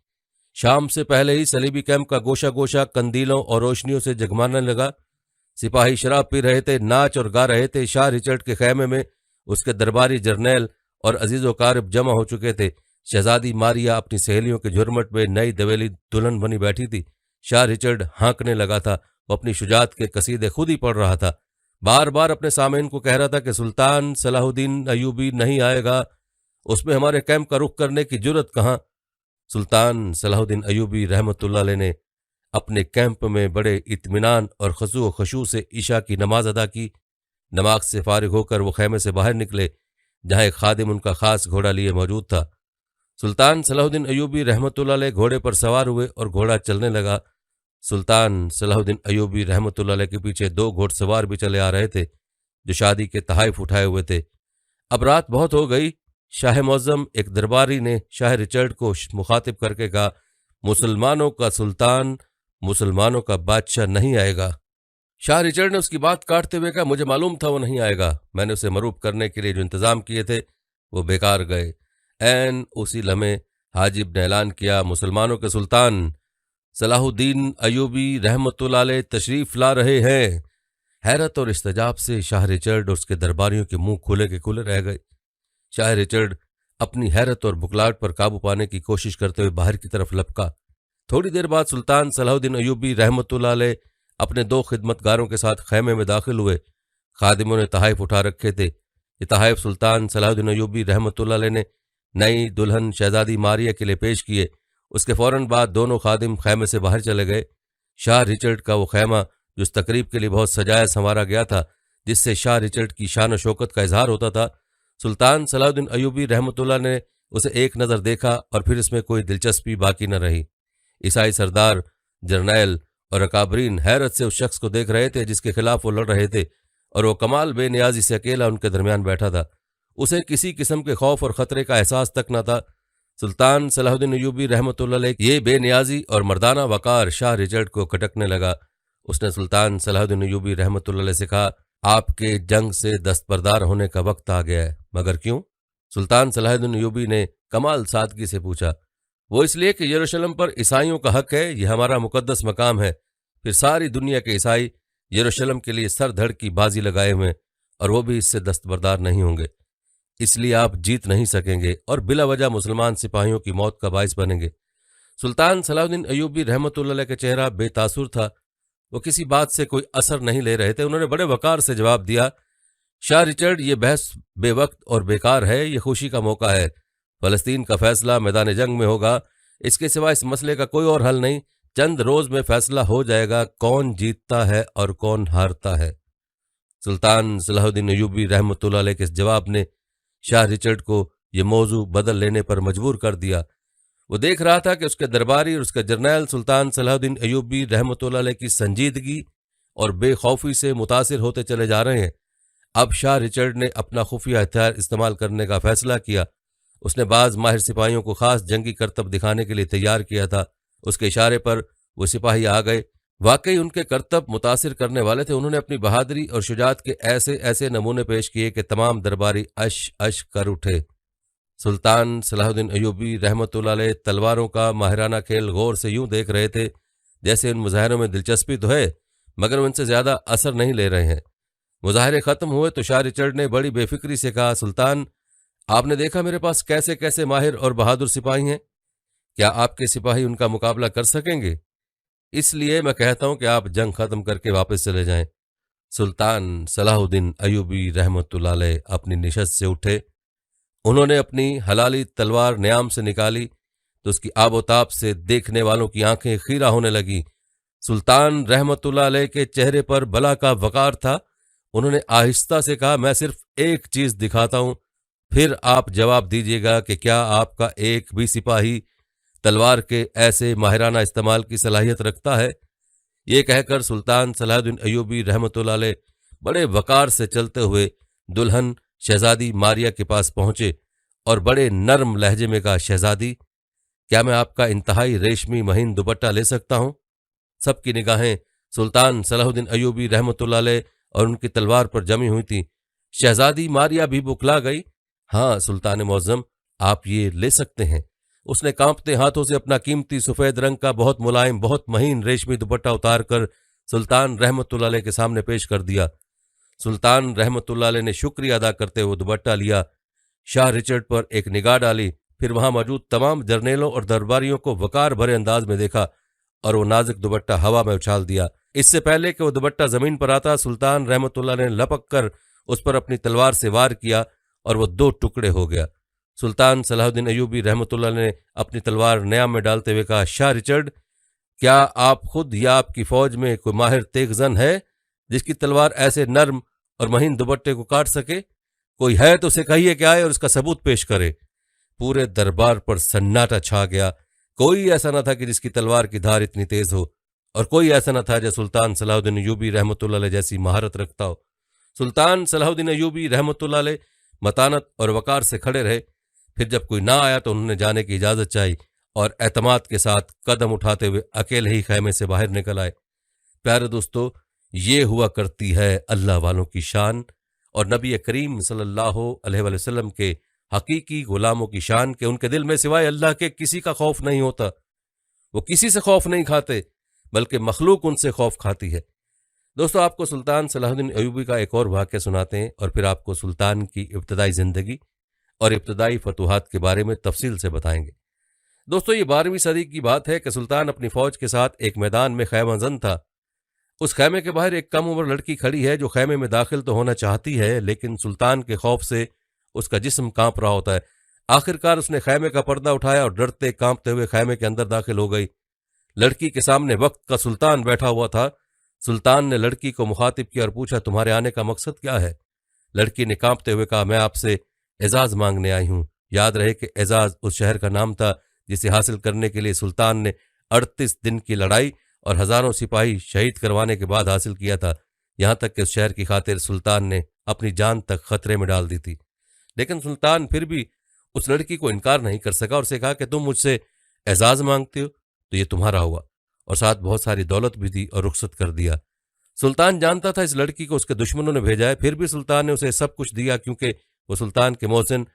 शाम से पहले ही सलीबी कैंप का गोशा गोशा कंदीलों और रोशनियों से जगमाने लगा। सिपाही शराब पी रहे थे, नाच और गा रहे थे। शाह रिचर्ड के खैमे में उसके दरबारी जर्नैल और अजीज़ो कारब जमा हो चुके थे। शहजादी मारिया अपनी सहेलियों के झुरमट में नई दवेली दुल्हन बनी बैठी थी। शाह रिचर्ड हाँकने लगा था। वो अपनी शुजात के कसीदे खुद ही पढ़ रहा था। बार बार अपने सामईन को कह रहा था कि सुल्तान सलाहुद्दीन अयूबी नहीं आएगा, उसमें हमारे कैंप का रुख करने की जुर्रत कहाँ। सुल्तान सलाहुद्दीन अयूबी रहमतुल्लाह अलैह ने अपने कैंप में बड़े इत्मीनान और खशू खशू से ईशा की नमाज अदा की। नमाज से फारिग होकर वो खैमे से बाहर निकले, जहाँ एक खादिम उनका खास घोड़ा लिए मौजूद था। सुल्तान सलाहुद्दीन अयूबी रहमतुल्लाह अलैह घोड़े पर सवार हुए और घोड़ा चलने लगा। सुल्तान सलाहुद्दीन अयूबी रहमतुल्लाह अलैह के पीछे 2 घोड़सवार भी चले आ रहे थे जो शादी के तहाइफ उठाए हुए थे। अब रात बहुत हो गई। शाह मौज़म एक दरबारी ने शाह रिचर्ड को मुखातिब करके कहा, मुसलमानों का सुल्तान, मुसलमानों का बादशाह नहीं आएगा। शाह रिचर्ड ने उसकी बात काटते हुए कहा, मुझे मालूम था वो नहीं आएगा। मैंने उसे मरूब करने के लिए जो इंतजाम किए थे वो बेकार गए। ऐन उसी लम्हे हाजिब ने ऐलान किया, मुसलमानों के सुल्तान सलाहुद्दीन अयूबी रहमतुल्लाह अलैह तशरीफ ला रहे हैं। हैरत और इस्तजाब से शाह रिचर्ड और उसके दरबारियों के मुंह खुले के खुले रह गए। शाह रिचर्ड अपनी हैरत और बुखलाहट पर काबू पाने की कोशिश करते हुए बाहर की तरफ लपका। थोड़ी देर बाद सुल्तान सलाहुद्दीन अयूबी रहमतुल्लाह अलैह अपने दो खिदमतगारों के साथ खैमे में दाखिल हुए। खादिमों ने तहाइफ उठा रखे थे। ये तहाइफ सुल्तान सलाहुद्दीन अयूबी रहमतुल्लाह अलैह ने नई दुल्हन शहजादी मारिया के लिए पेश किए। उसके फौरन बाद दोनों खादिम खैमे से बाहर चले गए। शाह रिचर्ड का वो खैमा जो इस तकरीब के लिए बहुत सजाया संवारा गया था, जिससे शाह रिचर्ड की शान और शौकत का इजहार होता था, सुल्तान सलाहुद्दीन अयूबी रहमतुल्लाह ने उसे एक नज़र देखा और फिर इसमें कोई दिलचस्पी बाकी न रही। ईसाई सरदार, जर्नैल और अकाबरीन हैरत से उस शख्स को देख रहे थे जिसके खिलाफ वो लड़ रहे थे, और वो कमाल बेनियाजी से अकेला उनके दरमियान बैठा था। उसे किसी किस्म के खौफ और ख़तरे का एहसास तक न था। सुल्तान सलाहुद्दीन अयूबी रहमतुल्लाह अलैह ये बेनियाजी और मर्दाना वक़ार शाह रिचर्ड को खटकने लगा। उसने सुल्तान सलाहुद्दीन अयूबी रहमतुल्लाह अलैह से कहा, आपके जंग से दस्तबरदार होने का वक्त आ गया है। मगर क्यों? सुल्तान सलाहुद्दीन अयूबी ने कमाल सादगी से पूछा। वो इसलिए कि यरूशलेम पर ईसाइयों का हक है, यह हमारा मुकद्दस मकाम है। फिर सारी दुनिया के ईसाई यरूशलेम के लिए सर धड़ की बाजी लगाए हुए, और वो भी इससे दस्तबरदार नहीं होंगे। इसलिए आप जीत नहीं सकेंगे और बिला वजह मुसलमान सिपाहियों की मौत का बाइस बनेंगे। सुल्तान सलाहुद्दीन अयूबी रहमतुल्लाह अलैह का चेहरा बेतासुर था। वो किसी बात से कोई असर नहीं ले रहे थे। उन्होंने बड़े वकार से जवाब दिया, शाह रिचर्ड, ये बहस बेवक्त और बेकार है। ये खुशी का मौका है। फ़लस्तीन का फैसला मैदान जंग में होगा। इसके सिवा इस मसले का कोई और हल नहीं। चंद रोज में फैसला हो जाएगा कौन जीतता है और कौन हारता है। सुल्तान सलाहुद्दीन अयूबी रहमतुल्लाह अलैह के इस जवाब ने शाह रिचर्ड को यह मौजू बदल लेने पर मजबूर कर दिया। वो देख रहा था कि उसके दरबारी और उसके जर्नैल सुल्तान सलाहुद्दीन अयूबी रहमतुल्लाह अलैह की संजीदगी और बेखौफी से मुतासिर होते चले जा रहे हैं। अब शाह रिचर्ड ने अपना खुफिया हथियार इस्तेमाल करने का फैसला किया। उसने बाज माहिर सिपाहियों को खास जंगी करतब दिखाने के लिए तैयार किया था। उसके इशारे पर वो सिपाही आ गए। वाकई उनके करतब मुतासिर करने वाले थे। उन्होंने अपनी बहादुरी और शुजात के ऐसे ऐसे नमूने पेश किए कि तमाम दरबारी अश अश कर उठे। सुल्तान सलाहुद्दीन अयूबी रहमतुल्लाह अलैह तलवारों का माहिराना खेल गौर से यूं देख रहे थे जैसे इन मुजाहरों में दिलचस्पी तो है, मगर वो इनसे ज्यादा असर नहीं ले रहे हैं। मुजाहरे खत्म हुए तो शाह रिचर्ड ने बड़ी बेफिक्री से कहा, सुल्तान, आपने देखा मेरे पास कैसे कैसे माहिर और बहादुर सिपाही हैं। क्या आपके सिपाही उनका मुकाबला कर सकेंगे? इसलिए मैं कहता हूं कि आप जंग खत्म करके वापस चले जाएं। सुल्तान सलाहुद्दीन अयूबी रहमतुल्लाह अलैह अपनी निशस्त से उठे। उन्होंने अपनी हलाली तलवार न्याम से निकाली तो उसकी आबोताब से देखने वालों की आंखें खीरा होने लगी। सुल्तान रहमतुल्लाह अलैह के चेहरे पर बला का वकार था। उन्होंने आहिस्ता से कहा, मैं सिर्फ एक चीज दिखाता हूं, फिर आप जवाब दीजिएगा कि क्या आपका एक भी सिपाही तलवार के ऐसे माहिराना इस्तेमाल की सलाहियत रखता है। ये कहकर सुल्तान सलाहुद्दीन अयूबी रहमतुल्लाह अलैह बड़े वकार से चलते हुए दुल्हन शहजादी मारिया के पास पहुंचे और बड़े नर्म लहजे में कहा, शहजादी, क्या मैं आपका इंतहाई रेशमी महीन दुपट्टा ले सकता हूं? सबकी निगाहें सुल्तान सलाहुद्दीन अयूबी रहमतुल्लाह अलैह और उनकी तलवार पर जमी हुई थी। शहजादी मारिया भी बुखला गई। हाँ सुल्तान मुअज्जम, आप ये ले सकते हैं। उसने कांपते हाथों से अपना कीमती सफेद रंग का बहुत मुलायम बहुत महीन रेशमी दुपट्टा उतारकर सुल्तान रहमतुल्लाह अलैह के सामने पेश कर दिया। सुल्तान रहमतुल्लाह अलैह ने शुक्रिया अदा करते हुए दुपट्टा लिया, शाह रिचर्ड पर एक निगाह डाली, फिर वहां मौजूद तमाम जर्नेलों और दरबारियों को वकार भरे अंदाज में देखा और वो नाजुक दुपट्टा हवा में उछाल दिया। इससे पहले कि वो दुपट्टा जमीन पर आता, सुल्तान रहमतुल्लाह ने लपक कर उस पर अपनी तलवार से वार किया और वो दो टुकड़े हो गया। सुल्तान सलाहुद्दीन अयूबी रहमतुल्लाह ने अपनी तलवार न्याम में डालते हुए कहा, शाह रिचर्ड, क्या आप खुद या आपकी फौज में कोई माहिर तेगजन है जिसकी तलवार ऐसे नर्म और महीन दुपट्टे को काट सके? कोई है तो उसे कहिए कि आए और उसका सबूत पेश करे। पूरे दरबार पर सन्नाटा छा गया। कोई ऐसा न था कि जिसकी तलवार की धार इतनी तेज हो, और कोई ऐसा न था जो सुल्तान सलाहुद्दीन अयूबी रहमतुल्लाह अलैह जैसी महारत रखता हो। सुल्तान सलाहुद्दीन अयूबी रहमतुल्लाह अलैह मतानत और वकार से खड़े रहे। फिर जब कोई ना आया तो उन्होंने जाने की इजाजत चाही और एतमाद के साथ कदम उठाते हुए अकेले ही खैमे से बाहर निकल आए। प्यारे दोस्तों, ये हुआ करती है अल्लाह वालों की शान और नबी करीम सल्लल्लाहु अलैहि वसल्लम के हकीकी गुलामों की शान के उनके दिल में सिवाय अल्लाह के किसी का खौफ नहीं होता। वो किसी से खौफ नहीं खाते, बल्कि मखलूक उनसे खौफ खाती है। दोस्तों, आपको सुल्तान सलाहुद्दीन अयूबी का एक और वाक़या सुनाते हैं और फिर आपको सुल्तान की इब्तदाई ज़िंदगी और इब्तदाई फतूहात के बारे में तफसील से बताएंगे। दोस्तों, ये 12वीं सदी की बात है कि सुल्तान अपनी फ़ौज के साथ एक मैदान में खैमाजन था। उस खैमे के बाहर एक कम उम्र लड़की खड़ी है जो खैमे में दाखिल तो होना चाहती है, लेकिन सुल्तान के खौफ से उसका जिस्म कांप रहा होता है। आखिरकार उसने खैमे का पर्दा उठाया और डरते कांपते हुए खैमे के अंदर दाखिल हो गई। लड़की के सामने वक्त का सुल्तान बैठा हुआ था। सुल्तान ने लड़की को मुखातिब किया और पूछा, तुम्हारे आने का मकसद क्या है? लड़की ने कांपते हुए कहा, मैं आपसे एजाज मांगने आई हूं। याद रहे कि एजाज उस शहर का नाम था जिसे हासिल करने के लिए सुल्तान ने 38 दिन की लड़ाई और हजारों सिपाही शहीद करवाने के बाद हासिल किया था। यहां तक कि उस शहर की खातिर सुल्तान ने अपनी जान तक खतरे में डाल दी थी। लेकिन सुल्तान फिर भी उस लड़की को इनकार नहीं कर सका और उसे कहा कि तुम मुझसे एजाज मांगते हो तो ये तुम्हारा हुआ, और साथ बहुत सारी दौलत भी दी और रुखसत कर दिया। सुल्तान जानता था इस लड़की को उसके दुश्मनों ने भेजा है, फिर भी सुल्तान ने उसे सब कुछ दिया क्योंकि वो सुल्तान के मोहसिन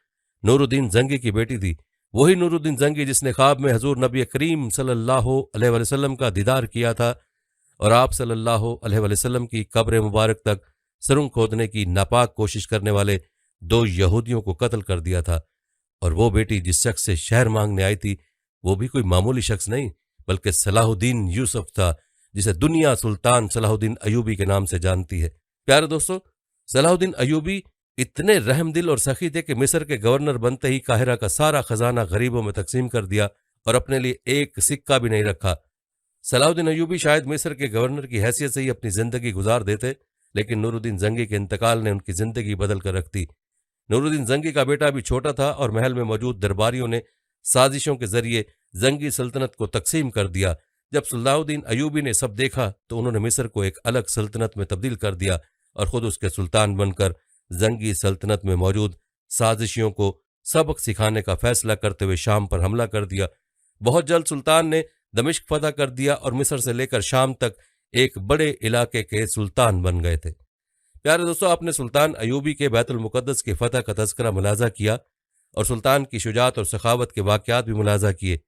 नूरुद्दीन जंगी की बेटी थी। वही नूरुद्दीन जंगी जिसने ख्वाब में हजूर नबी करीम सल्लल्लाहु अलैहि वसल्लम का दीदार किया था और आप सल्लल्लाहु अलैहि वसल्लम की कब्र मुबारक तक सुरंग खोदने की नापाक कोशिश करने वाले 2 यहूदियों को कत्ल कर दिया था। और वो बेटी जिस शख्स से शहर मांगने आई थी वो भी कोई मामूली शख्स नहीं, बल्कि सलाहुद्दीन यूसुफ था, जिसे दुनिया सुल्तान सलाहुद्दीन अयूबी के नाम से जानती है। प्यारे दोस्तों, सलाहुद्दीन अयूबी इतने रहमदिल और सखी थे कि मिस्र के गवर्नर बनते ही काहिरा का सारा खजाना गरीबों में तकसीम कर दिया और अपने लिए एक सिक्का भी नहीं रखा। सलाहुद्दीन अयूबी शायद मिस्र के गवर्नर की हैसियत से ही अपनी जिंदगी गुजार देते, लेकिन नूरुद्दीन जंगी के इंतकाल ने उनकी जिंदगी बदल कर रख दी। नूरुद्दीन जंगी का बेटा भी छोटा था और महल में मौजूद दरबारियों ने साजिशों के जरिए जंगी सल्तनत को तकसीम कर दिया। जब सलाहुद्दीन अयूबी ने सब देखा तो उन्होंने मिस्र को एक अलग सल्तनत में तब्दील कर दिया और खुद उसके सुल्तान बनकर जंगी सल्तनत में मौजूद साजिशियों को सबक सिखाने का फैसला करते हुए शाम पर हमला कर दिया। बहुत जल्द सुल्तान ने दमिश्क फतह कर दिया और मिस्र से लेकर शाम तक एक बड़े इलाके के सुल्तान बन गए थे। प्यारे दोस्तों, आपने सुल्तान अयूबी के बैतुल मुकद्दस की फतह का तज़किरा मुलाजा किया और सुल्तान की शुजात और सखावत के वाक़यात भी मुलाजा किए।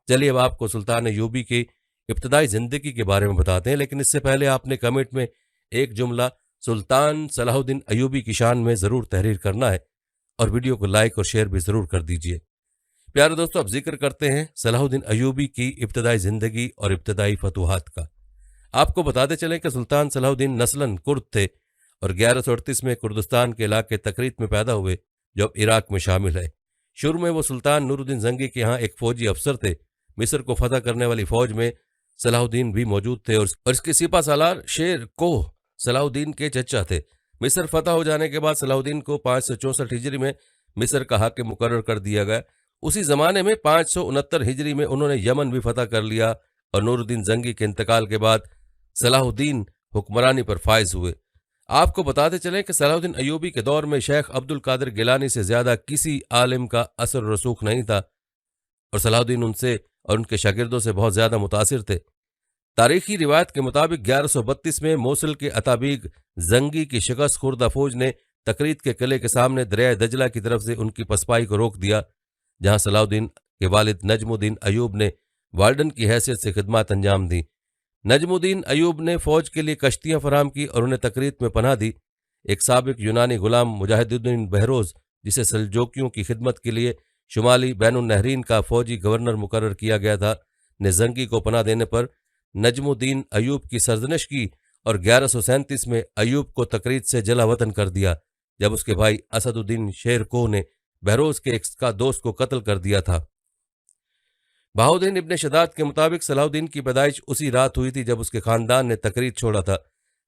चलिए अब आपको सुल्तान अयूबी की इब्तदाई ज़िंदगी के बारे में बताते हैं, लेकिन इससे पहले आपने कमेंट में एक जुमला सुल्तान सलाहुद्दीन अयूबी की शान में ज़रूर तहरीर करना है और वीडियो को लाइक और शेयर भी ज़रूर कर दीजिए। प्यारे दोस्तों, अब जिक्र करते हैं सलाहुद्दीन अयूबी की इब्तदाई ज़िंदगी और इब्तदाई फतूहात का। आपको बताते चलें कि सुल्तान सलाहुद्दीन नस्लन कुर्द थे और 1138 में कुर्दिस्तान के इलाके तकरीत में पैदा हुए जो अब इराक में शामिल है। शुरू में वो सुल्तान नूरुद्दीन जंगी के यहाँ एक फौजी अफसर थे। मिस्र को फतह करने वाली फौज में सलाहुद्दीन भी मौजूद थे और इसके सिपा सालार शेर कोह सलाहुद्दीन के चचा थे। मिस्र फतह हो जाने के बाद सलाहुद्दीन को 564 हिजरी में मिस्र का हाकिम मुकर्रर कर दिया गया। उसी जमाने में 569 हिजरी में उन्होंने यमन भी फतह कर लिया और नूरुद्दीन जंगी के इंतकाल के बाद सलाहुद्दीन हुक्मरानी पर फायज हुए। आपको बताते चलें कि सलाहुद्दीन अयूबी के दौर में शेख अब्दुल कादिर गिलानी से ज्यादा किसी आलिम का असर रसूख नहीं था और सलाहुद्दीन उनसे और उनके शागिर्दों से बहुत ज्यादा मुतासिर थे। तारीखी रिवायत के मुताबिक 1132 में मोसल के अताबीग जंगी की शिकस्त खुर्दा फौज ने तकरीत के किले के सामने दरिया दजला की तरफ से उनकी पसपाई को रोक दिया, जहां सलाहुद्दीन के वालिद नजमुद्दीन अयूब ने वार्डन की हैसियत से खिदमत अंजाम दी। नजमुद्दीन अयूब ने फौज के लिए कश्तियां फराम की और उन्हें तकरीत में पनाह दी। एक साबिक यूनानी गुलाम मुजाहिदुद्दीन बहरोज, जिसे सल्जोकियों की खिदमत के लिए शुमाली बैनुन नहरीन का फौजी गवर्नर मुकर्रर किया गया था, ने जंगी को पनाह देने पर नजमुद्दीन अयूब की सरजनश की और 1137 में अयूब को तकरीत से जला वतन कर दिया, जब उसके भाई असदुद्दीन शेर कोह ने बहरोज के एक का दोस्त को कत्ल कर दिया था। बहाउद्दीन इब्ने शदाद के मुताबिक सलाहुद्दीन की पैदाइश उसी रात हुई थी जब उसके खानदान ने तकरीत छोड़ा था।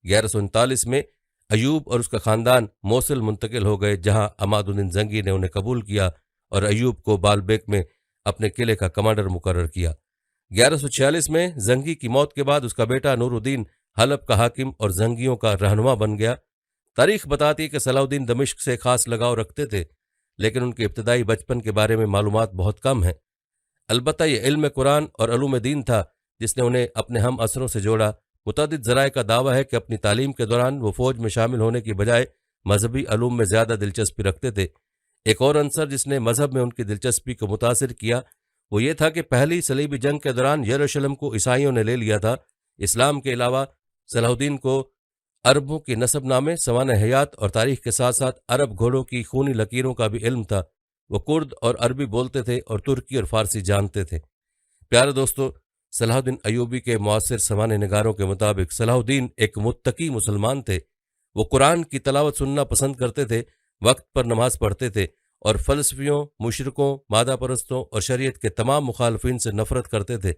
1139 में अयूब और उसका खानदान मोसल मुंतकिल हो गए, जहां अमादुद्दीन जंगी ने उन्हें कबूल किया और अयूब को बालबेक में अपने किले का कमांडर मुकर्रर किया। 1146 में जंगी की मौत के बाद उसका बेटा नूरुद्दीन हलब का हाकिम और जंगियों का रहनुमा बन गया। तारीख बताती है कि सलाहुद्दीन दमिश्क से खास लगाव रखते थे, लेकिन उनके इब्तदाई बचपन के बारे में मालूमात बहुत कम है। अलबत्ता ये इल्म कुरान और अलूम दीन था जिसने उन्हें अपने हम असरों से जोड़ा। मुतअद्दिद ज़राए का दावा है कि अपनी तालीम के दौरान वो फौज में शामिल होने की बजाय मजहबी अलूम में ज़्यादा दिलचस्पी रखते थे। एक और अंसर जिसने मजहब में उनकी दिलचस्पी को मुतासिर किया वो ये था कि पहली सलीबी जंग के दौरान यरूशलेम को ईसाइयों ने ले लिया था। इस्लाम के अलावा सलाहुद्दीन को अरबों के नसबनामे, सवाने हयात और तारीख के साथ साथ अरब घोड़ों की खूनी लकीरों का भी इल्म था। वो कुर्द और अरबी बोलते थे और तुर्की और फारसी जानते थे। प्यारे दोस्तों, सलाहुद्दीन अयूबी के मुआसिर सवाने निगारों के मुताबिक सलाहुद्दीन एक मुत्तकी मुसलमान थे। वो कुरान की तलावत सुनना पसंद करते थे, वक्त पर नमाज पढ़ते थे और फलसफियों, मुशरिकों, मादा परस्तों और शरीयत के तमाम मुखालफिन से नफरत करते थे।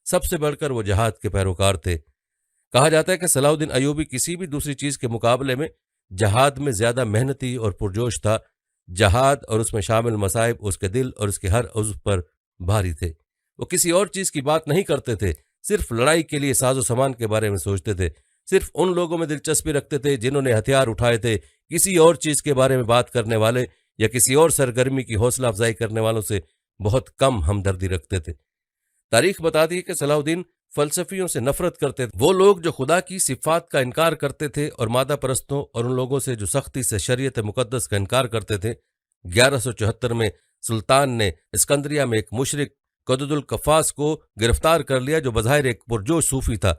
सबसे बढ़कर वो जहाद के पैरोकार थे। कहा जाता है कि सलाहुद्दीन अयूबी किसी भी दूसरी चीज के मुकाबले में जहाद में ज्यादा मेहनती और पुरजोश था। जहाद और उसमें शामिल मसाइब उसके दिल और उसके हर उज़्व पर भारी थे। वो किसी और चीज की बात नहीं करते थे, सिर्फ लड़ाई के लिए साजो सामान के बारे में सोचते थे। सिर्फ उन लोगों में दिलचस्पी रखते थे जिन्होंने हथियार उठाए थे। किसी और चीज के बारे में बात करने वाले या किसी और सरगर्मी की हौसला अफजाई करने वालों से बहुत कम हमदर्दी रखते थे। तारीख बताती है कि सलाहुद्दीन फलसफियों से नफरत करते थे। वो लोग जो खुदा की सिफात का इनकार करते थे और मादा परस्तों और उन लोगों से जो सख्ती से शरीयत मुकद्दस का इनकार करते थे। 1174 में सुल्तान ने इस्कंदरिया में एक मुशरिक कदुदुल कफास को गिरफ्तार कर लिया, जो बज़ाहिर एक पुरजोश सूफी था।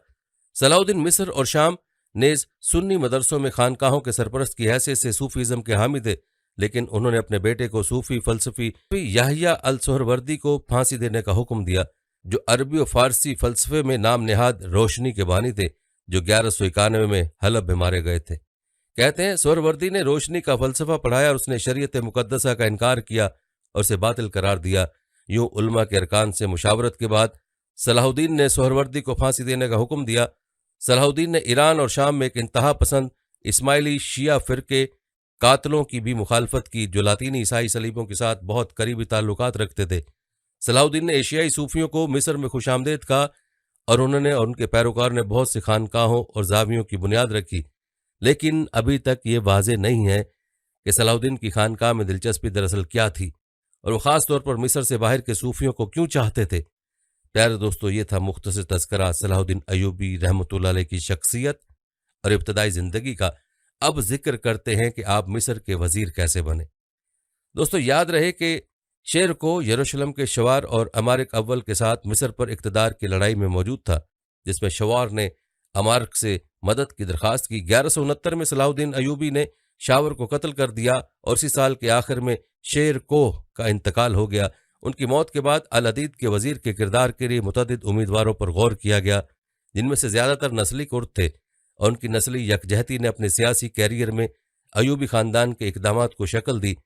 सलाहुद्दीन मिस्र और शाम नेज सुन्नी मदरसों में खानकाहों के सरपरस्त की हैसियत से सूफीज़म के हामी थे, लेकिन उन्होंने अपने बेटे को सूफी फलसफी याहिया अल सोहरवर्दी को फांसी देने का हुक्म दिया, जो अरबी और फारसी फलसफे में नाम नेहाद रोशनी के बानी थे, जो 1191 में हलब में मारे गए थे। कहते हैं सोहरवर्दी ने रोशनी का फलसफा पढ़ाया और उसने शरीयत मुकद्दसा का इनकार किया और उसे बातिल करार दिया। यूं उलमा के अरकान से मुशावरत के बाद सलाहुद्दीन ने सोहरवर्दी को फांसी देने का हुक्म दिया। सलाहुद्दीन ने ईरान और शाम में एक इंतहा पसंद इस्माइली शिया फिरके कातलों की भी मुखालफत की, जो लातीनी ईसाई सलीबों के साथ बहुत करीबी ताल्लुकात रखते थे। सलाहुद्दीन ने एशियाई सूफियों को मिस्र में खुशामदेद कहा और उन्होंने और उनके पैरोकार ने बहुत सी खानकाहों और जावियों की बुनियाद रखी। लेकिन अभी तक ये वाज़ेह नहीं है कि सलाहुद्दीन की खानकाह में दिलचस्पी दरअसल क्या थी और वो ख़ास तौर पर मिस्र से बाहर के सूफियों को क्यों चाहते थे। प्यारे दोस्तों, ये था मुख्तसर तज़किरा सलाहुद्दीन अयूबी रहमतुल्लाह अलैह की शख्सियत और इब्तदाई ज़िंदगी का। अब जिक्र करते हैं कि आप मिस्र के वज़ीर कैसे बने। दोस्तों, याद रहे कि शेर को यरूशलेम के शवार और अमारिक अव्वल के साथ मिस्र पर इक़्तिदार की लड़ाई में मौजूद था, जिसमें शवार ने अमारिक से मदद की दरख्वास्त की। 1169 में सलाहुद्दीन अयूबी ने शावर को कत्ल कर दिया और इसी साल के आखिर में शेर कोह का इंतकाल हो गया। उनकी मौत के बाद अल अदीद के वजीर के किरदार के लिए मुतअद्दिद उम्मीदवारों पर गौर किया गया, जिनमें से ज़्यादातर नस्ली कुर्द थे, और उनकी नस्ली यकजहती ने अपने सियासी कैरियर में अयूबी ख़ानदान के इक़दामात को शक्ल दी।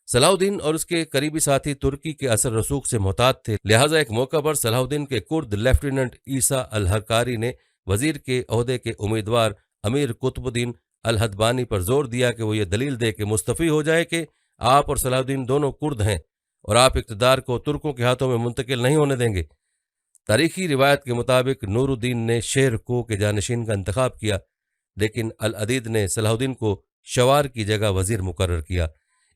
सलाहुद्दीन और उसके करीबी साथी तुर्की के असर रसूख से मोहतात थे, लिहाजा एक मौका पर सलाहुद्दीन के कुर्द लेफ्टिनेंट ईसा अल हकारी ने वजीर के ओहदे के उम्मीदवार अमीर कुतुबुद्दीन अल हदबानी पर जोर दिया कि वो ये दलील दे कि मुस्तफ़ी हो जाए कि आप और सलाहुद्दीन दोनों कुर्द हैं और आप इक़्तिदार को तुर्कों के हाथों में मुंतकिल नहीं होने देंगे। तारीखी रिवायत के मुताबिक नूरुद्दीन ने शेर को के जानशीन का इंतखाब किया, लेकिन अल अदीद ने सलाहुद्दीन को शवार की जगह वजीर मुकर्रर किया।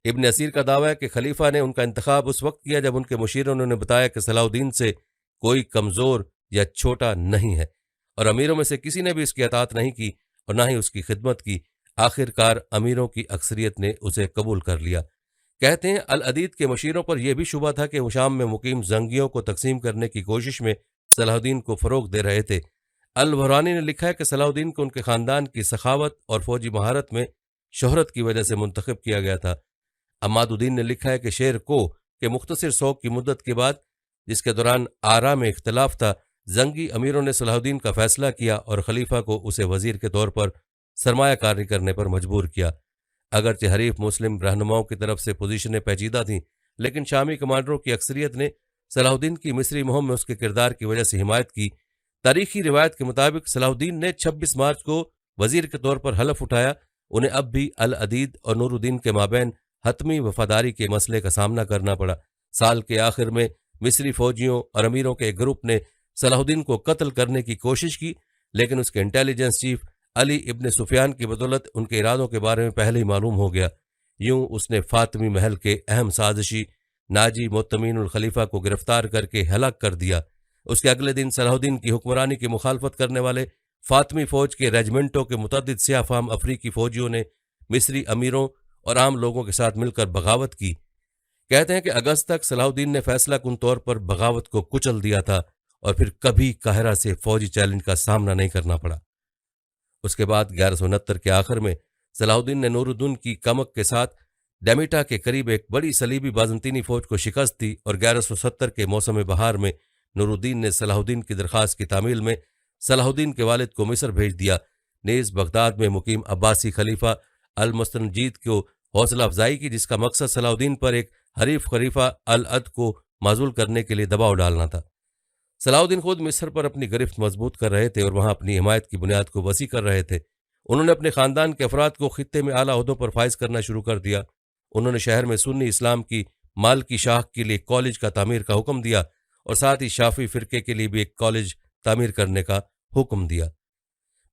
इब्न असीर का दावा है कि खलीफा ने उनका इंतखाब उस वक्त किया जब उनके मुशीरों ने बताया कि सलाहुद्दीन से कोई कमज़ोर या छोटा नहीं है, और अमीरों में से किसी ने भी इसकी अतात नहीं की और ना ही उसकी खिदमत की। आखिरकार अमीरों की अक्सरियत ने उसे कबूल कर लिया। कहते हैं अल अदीद के मुशीरों पर यह भी शुबा था कि वो शाम में मुकीम जंगियों को तकसीम करने की कोशिश में सलाहुद्दीन को फ़रोग दे रहे थे। अल वहरानी ने लिखा है कि सलाहुद्दीन को उनके ख़ानदान की सखावत और फौजी महारत में शोहरत की वजह से मुंतखब किया गया था। अमादुद्दीन ने लिखा है कि शेर को के मुख्तसर शौक की मुद्दत के बाद, जिसके दौरान आरा में इख्तलाफ था, जंगी अमीरों ने सलाहुद्दीन का फैसला किया और खलीफा को उसे वजीर के तौर पर सरमायाकारी करने पर मजबूर किया। अगरचे हरीफ मुस्लिम रहनुमाओं की तरफ से पोजीशनें पेचीदा थीं, लेकिन शामी कमांडरों की अक्सरियत ने सलाहुद्दीन की मिस्री मुहिम में उसके किरदार की वजह से हिमायत की। तारीखी रिवायत के मुताबिक सलाहुद्दीन ने 26 मार्च को वजीर के तौर पर हलफ उठाया। उन्हें अब भी अल अदीद और नूरुद्दीन के माबैन हतमी वफादारी के मसले का सामना करना पड़ा। साल के आखिर में मिस्री फौजियों और अमीरों के एक ग्रुप ने सलाहुद्दीन को कत्ल करने की कोशिश की, लेकिन उसके इंटेलिजेंस चीफ अली इब्न सुफियान की बदौलत उनके इरादों के बारे में पहले ही मालूम हो गया। यूं उसने फातमी महल के अहम साजिशी नाजी मोतमीनुल खलीफा को गिरफ्तार करके हलाक कर दिया। उसके अगले दिन सलाहुद्दीन की हुक्मरानी की मुखालफत करने वाले फातमी फौज के रेजिमेंटों के मुतअद्दिद सियाफाम अफ्रीकी फौजियों ने मिस्री अमीरों और आम लोगों के साथ मिलकर बगावत की। कहते हैं कि अगस्त तक सलाहुद्दीन ने फैसला कुन तौर पर बगावत को कुचल दिया था और फिर कभी काहिरा से फौजी चैलेंज का सामना नहीं करना पड़ा। उसके बाद 1169 के आखिर में सलाहुद्दीन ने नूरुद्दीन की कमक के साथ डेमिटा के करीब एक बड़ी सलीबी बाजंतीनी फौज को शिकस्त दी और 1170 के मौसम बहार में नूरुद्दीन ने सलाहुद्दीन की दरख्वास्त की तामील में सलाहुद्दीन के वालिद को मिस्र भेज दिया। नेज़ बगदाद में मुकीम अब्बासी खलीफा अल मुस्तनजीद को हौसला अफजाई की, जिसका मकसद सलाहुद्दीन पर एक हरीफ खलीफा अल अद को माजूल करने के लिए दबाव डालना था। सलाहुद्दीन खुद मिस्र पर अपनी गिरफ्त मजबूत कर रहे थे और वहां अपनी हिमायत की बुनियाद को वसी कर रहे थे। उन्होंने अपने खानदान के अफराद को खित्ते में आला ओहदों पर फाइज करना शुरू कर दिया। उन्होंने शहर में सुन्नी इस्लाम की माल की शाख के लिए कॉलेज का तामीर का हुक्म दिया और साथ ही शाफी फिरके के लिए भी एक कॉलेज तामीर करने का हुक्म दिया।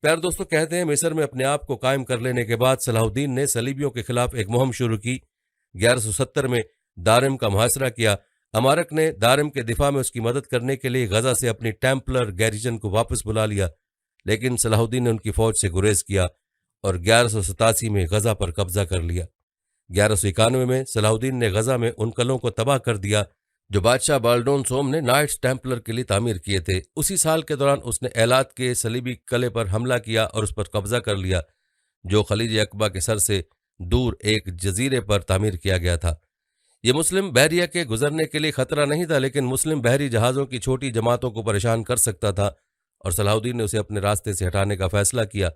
प्यार दोस्तों, कहते हैं मिस्र में अपने आप को कायम कर लेने के बाद सलाहुद्दीन ने सलीबियों के खिलाफ एक मुहिम शुरू की। 1170 में दारिम का मुहासरा किया। अमारक ने दारिम के दिफा में उसकी मदद करने के लिए गजा से अपनी टेम्पलर गैरिजन को वापस बुला लिया, लेकिन सलाहुद्दीन ने उनकी फौज से गुरेज किया और 1187 में गजा पर कब्जा कर लिया। 1191 में सलाहुद्दीन ने गजा में उन कलों को तबाह कर दिया जो बादशाह बाल्डोन सोम ने नाइट्स टेम्पलर के लिए तामीर किए थे। उसी साल के दौरान उसने एलात के सलीबी कले पर हमला किया और उस पर कब्जा कर लिया, जो खलीज अकबा के सर से दूर एक जजीरे पर तामीर किया गया था। ये मुस्लिम बहरिया के गुजरने के लिए खतरा नहीं था, लेकिन मुस्लिम बहरी जहाज़ों की छोटी जमातों को परेशान कर सकता था और सलाहुद्दीन ने उसे अपने रास्ते से हटाने का फैसला किया।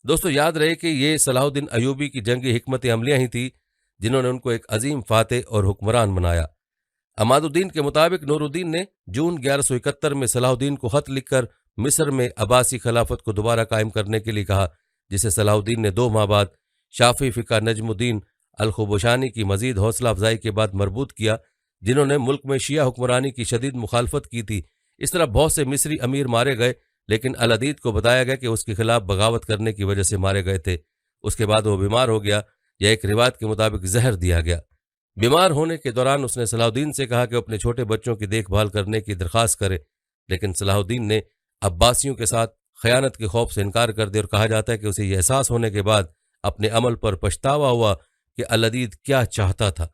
दोस्तों, याद रहे कि ये सलाहुद्दीन अयूबी की जंगी हिकमत अमलियाँ ही थी जिन्होंने उनको एक अजीम फातेह और हुक्मरान बनाया। अमादुद्दीन के मुताबिक नूरुद्दीन ने जून 1171 में सलाहुद्दीन को खत लिखकर मिस्र में अब्बासी खिलाफत को दोबारा कायम करने के लिए कहा, जिसे सलाहुद्दीन ने 2 माह बाद शाफी फ़िका नजमुद्दीन अल खुबशानी की मजीद हौसला अफजाई के बाद मरबूत किया, जिन्होंने मुल्क में शिया हुक्मरानी की शदीद मुखालफत की थी। इस तरह बहुत से मिस्री अमीर मारे गए, लेकिन अल-अदीद को बताया गया कि उसके खिलाफ बगावत करने की वजह से मारे गए थे। उसके बाद वो बीमार हो गया या एक रिवायत के मुताबिक जहर दिया गया। बीमार होने के दौरान उसने सलाहुद्दीन से कहा कि अपने छोटे बच्चों की देखभाल करने की दरख्वास्त करे, लेकिन सलाहुद्दीन ने अब्बासियों के साथ खयानत के खौफ से इनकार कर दिया और कहा जाता है कि उसे यह एहसास होने के बाद अपने अमल पर पछतावा हुआ कि अल-अदीद क्या चाहता था।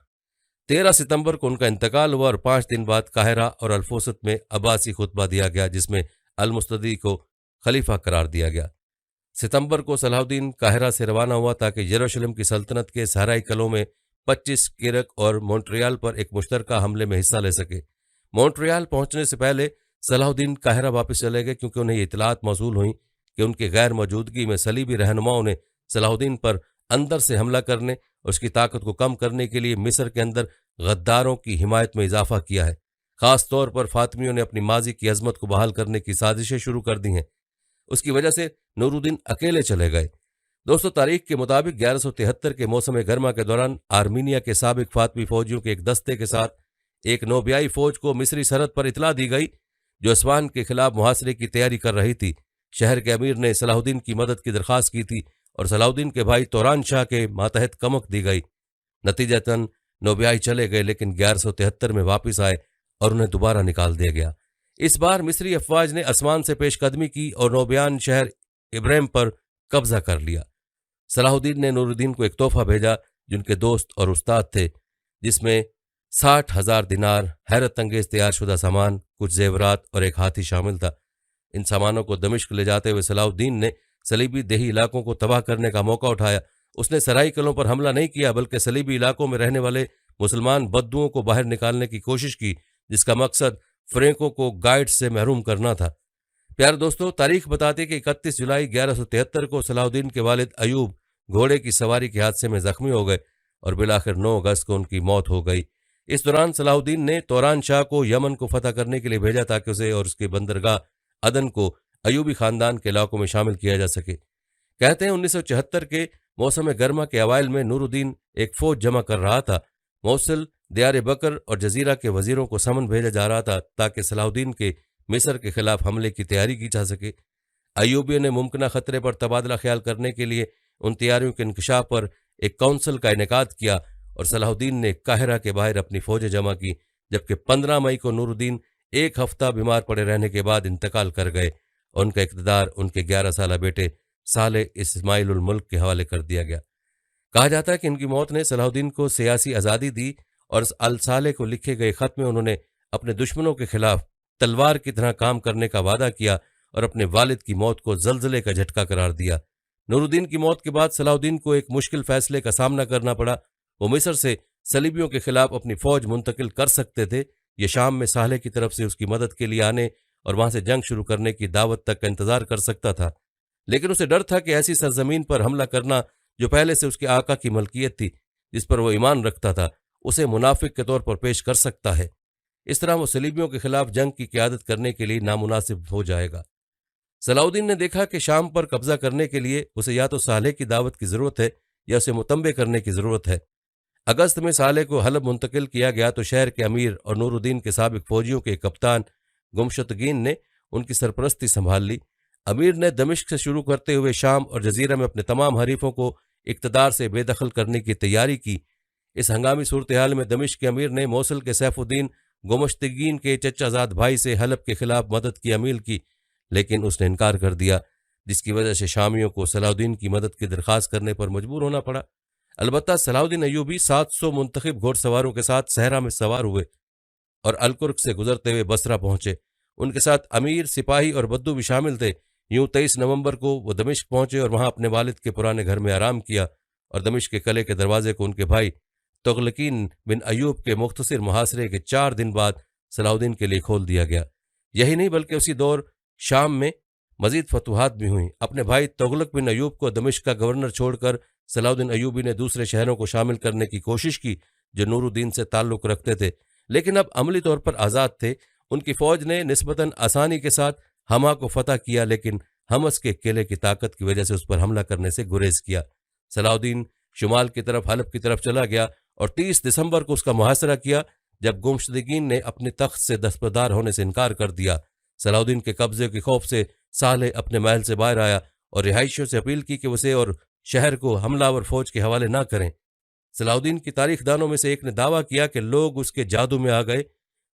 13 सितंबर को उनका इंतकाल हुआ और 5 दिन बाद काहिरा और अल्फोसत में अब्बासी खुतबा दिया गया, जिसमें अल-मुस्तदी को खलीफा करार दिया गया। सितंबर को सलाहुद्दीन काहिरा से रवाना हुआ ताकि यरूशलेम की सल्तनत के सहराई कलों में 25 किरक और मॉन्ट्रियल पर एक मुश्तरका हमले में हिस्सा ले सके। मॉन्ट्रियल पहुंचने से पहले सलाहुद्दीन काहिरा वापस चले गए, क्योंकि उन्हें इतलात मौसूल हुई कि उनकी गैर मौजूदगी में सलीबी रहनुमाओं ने सलाहुद्दीन पर अंदर से हमला करने और उसकी ताकत को कम करने के लिए मिस्र के अंदर गद्दारों की हिमायत में इजाफा किया है। खास तौर पर फातमियों ने अपनी माजी की अजमत को बहाल करने की साजिशें शुरू कर दी हैं। उसकी वजह से नूरुद्दीन अकेले चले गए। दोस्तों, तारीख के मुताबिक 1173 के मौसम गर्मा के दौरान आर्मीनिया के साबिक फातमी फौजियों के एक दस्ते के साथ एक नोबियाई फौज को मिस्री सरहद पर इतला दी गई, जो अस्वान के खिलाफ मुहासरे की तैयारी कर रही थी। शहर के अमीर ने सलाहुद्दीन की मदद की दरख्वास्त की थी और सलाहुद्दीन के भाई तौरान शाह के मातहत कमक दी गई। नतीजतन नोबियाई चले गए, लेकिन 1173 में वापस आए और उन्हें दोबारा निकाल दिया गया। इस बार मिस्री अफवाज ने आसमान से पेशकदमी की और नोबियान शहर इब्राहिम पर कब्जा कर लिया। सलाहुद्दीन ने नूरुद्दीन को एक तोहफा भेजा जिनके दोस्त और उस्ताद थे, जिसमें 60,000 दिनार, हैरत अंगेज तैयारशुदा सामान, कुछ जेवरात और एक हाथी शामिल था। इन सामानों को दमिश्क ले जाते हुए सलाहुद्दीन ने सलीबी देही इलाकों को तबाह करने का मौका उठाया। उसने सराई कलों पर हमला नहीं किया, बल्कि सलीबी इलाकों में रहने वाले मुसलमान बद्दुओं को बाहर निकालने की कोशिश की, जिसका मकसद फ्रेंकों को गाइड से महरूम करना था। प्यारे दोस्तों, तारीख बताती कि 31 जुलाई 1173 को सलाहुद्दीन के वालिद अयूब घोड़े की सवारी के हादसे में जख्मी हो गए और बिलाखिर 9 अगस्त को उनकी मौत हो गई। इस दौरान सलाहुद्दीन ने तौरान शाह को यमन को फतह करने के लिए भेजा ताकि उसे और उसके बंदरगाह अदन को अयूबी खानदान के इलाकों में शामिल किया जा सके। कहते हैं 1974 के मौसम गर्मा के अवाइल में नूरुद्दीन एक फौज जमा कर रहा था। मौसल, दियार बकर और जजीरा के वजीरों को समन भेजा जा रहा था ताकि सलाहुद्दीन के मिस्र के खिलाफ हमले की तैयारी की जा सके। अयूबियों ने मुमकिन खतरे पर तबादला ख्याल करने के लिए उन तैयारियों के इंकशाफ पर एक काउंसिल का इनेकाद किया और सलाहुद्दीन ने काहिरा के बाहर अपनी फौजें जमा की, जबकि 15 मई को नूरुद्दीन एक हफ्ता बीमार पड़े रहने के बाद इंतकाल कर गए और उनका इक़्तिदार उनके 11 साल बेटे साले इस्माइल उल मुल्क के हवाले कर दिया गया। कहा जाता है कि इनकी मौत ने सलाहुद्दीन को सियासी आज़ादी दी और अल साले को लिखे गए खत में उन्होंने अपने दुश्मनों के खिलाफ तलवार की तरह काम करने का वादा किया और अपने वालिद की मौत को जल्जले का झटका करार दिया। नूरुद्दीन की मौत के बाद सलाउद्दीन को एक मुश्किल फैसले का सामना करना पड़ा। वो मिस्र से सलीबियों के खिलाफ अपनी फौज मुंतकिल कर सकते थे, ये शाम में साले की तरफ से उसकी मदद के लिए आने और वहां से जंग शुरू करने की दावत तक का इंतजार कर सकता था, लेकिन उसे डर था कि ऐसी सरजमीन पर हमला करना जो पहले से उसके आका की मलकियत थी, जिस पर वो ईमान रखता था, उसे मुनाफिक के तौर पर पेश कर सकता है। इस तरह वो सलीबियों के खिलाफ जंग की क़यादत करने के लिए नामुनासिब हो जाएगा। सलाउद्दीन ने देखा कि शाम पर कब्जा करने के लिए उसे या तो सालेह की दावत की ज़रूरत है या उसे मुतंबे करने की ज़रूरत है। अगस्त में सालेह को हलब मुंतकिल किया गया तो शहर के अमीर और नूरुद्दीन के साबिक फौजियों के कप्तान गुमशुतगीन ने उनकी सरपरस्ती संभाल ली। अमीर ने दमिश्क से शुरू करते हुए शाम और जजीरा में अपने तमाम हरीफों को इक़्तिदार से बेदखल करने की तैयारी की। इस हंगामी सूरत हाल में दमिश्क के अमीर ने मोसल के सैफुद्दीन गुमशुतगीन के चचाजाद भाई से हलब के खिलाफ मदद की अमील की, लेकिन उसने इनकार कर दिया, जिसकी वजह से शामियों को सलाउद्दीन की मदद की दरख्वास्त करने पर मजबूर होना पड़ा। अलबत्ता सलाउद्दीन अय्यूबी 700 मुंतखब घोड़सवारों के साथ सहरा में सवार हुए और अलकुर्क से गुजरते हुए बसरा पहुंचे। उनके साथ अमीर, सिपाही और बद्दू भी शामिल थे। यूं 23 नवंबर को वो दमिश्क पहुंचे और वहां अपने वालिद के पुराने घर में आराम किया और दमिश्क के किले के दरवाजे को उनके भाई तुगलकीन बिन अयूब के मुख्तसर मुहासरे के 4 दिन बाद सलाउद्दीन के लिए खोल दिया गया। यही नहीं बल्कि उसी दौर शाम में मजीद फतूहात भी हुई। अपने भाई तुगलक बिन अयूब को दमिश्क का गवर्नर छोड़कर सलाउद्दीन अयूबी ने दूसरे शहरों को शामिल करने की कोशिश की जो नूरुद्दीन से ताल्लुक रखते थे, लेकिन अब अमली तौर पर आज़ाद थे। उनकी फौज ने निस्बतन आसानी के साथ हमा को फतह किया, लेकिन हमस के किले की ताकत की वजह से उस पर हमला करने से गुरेज किया। सलाउद्दीन शुमाल की तरफ हलब की तरफ चला गया और 30 दिसंबर को उसका मुहासरा किया, जब गुमशुदगीन ने अपने तख्त से दस्तबरदार होने से इनकार कर दिया। सलाउद्दीन के कब्जे के खौफ से साले अपने महल से बाहर आया और रिहायशियों से अपील की कि उसे और शहर को हमलावर फौज के हवाले ना करें। सलाउद्दीन की तारीखदानों में से एक ने दावा किया कि लोग उसके जादू में आ गए।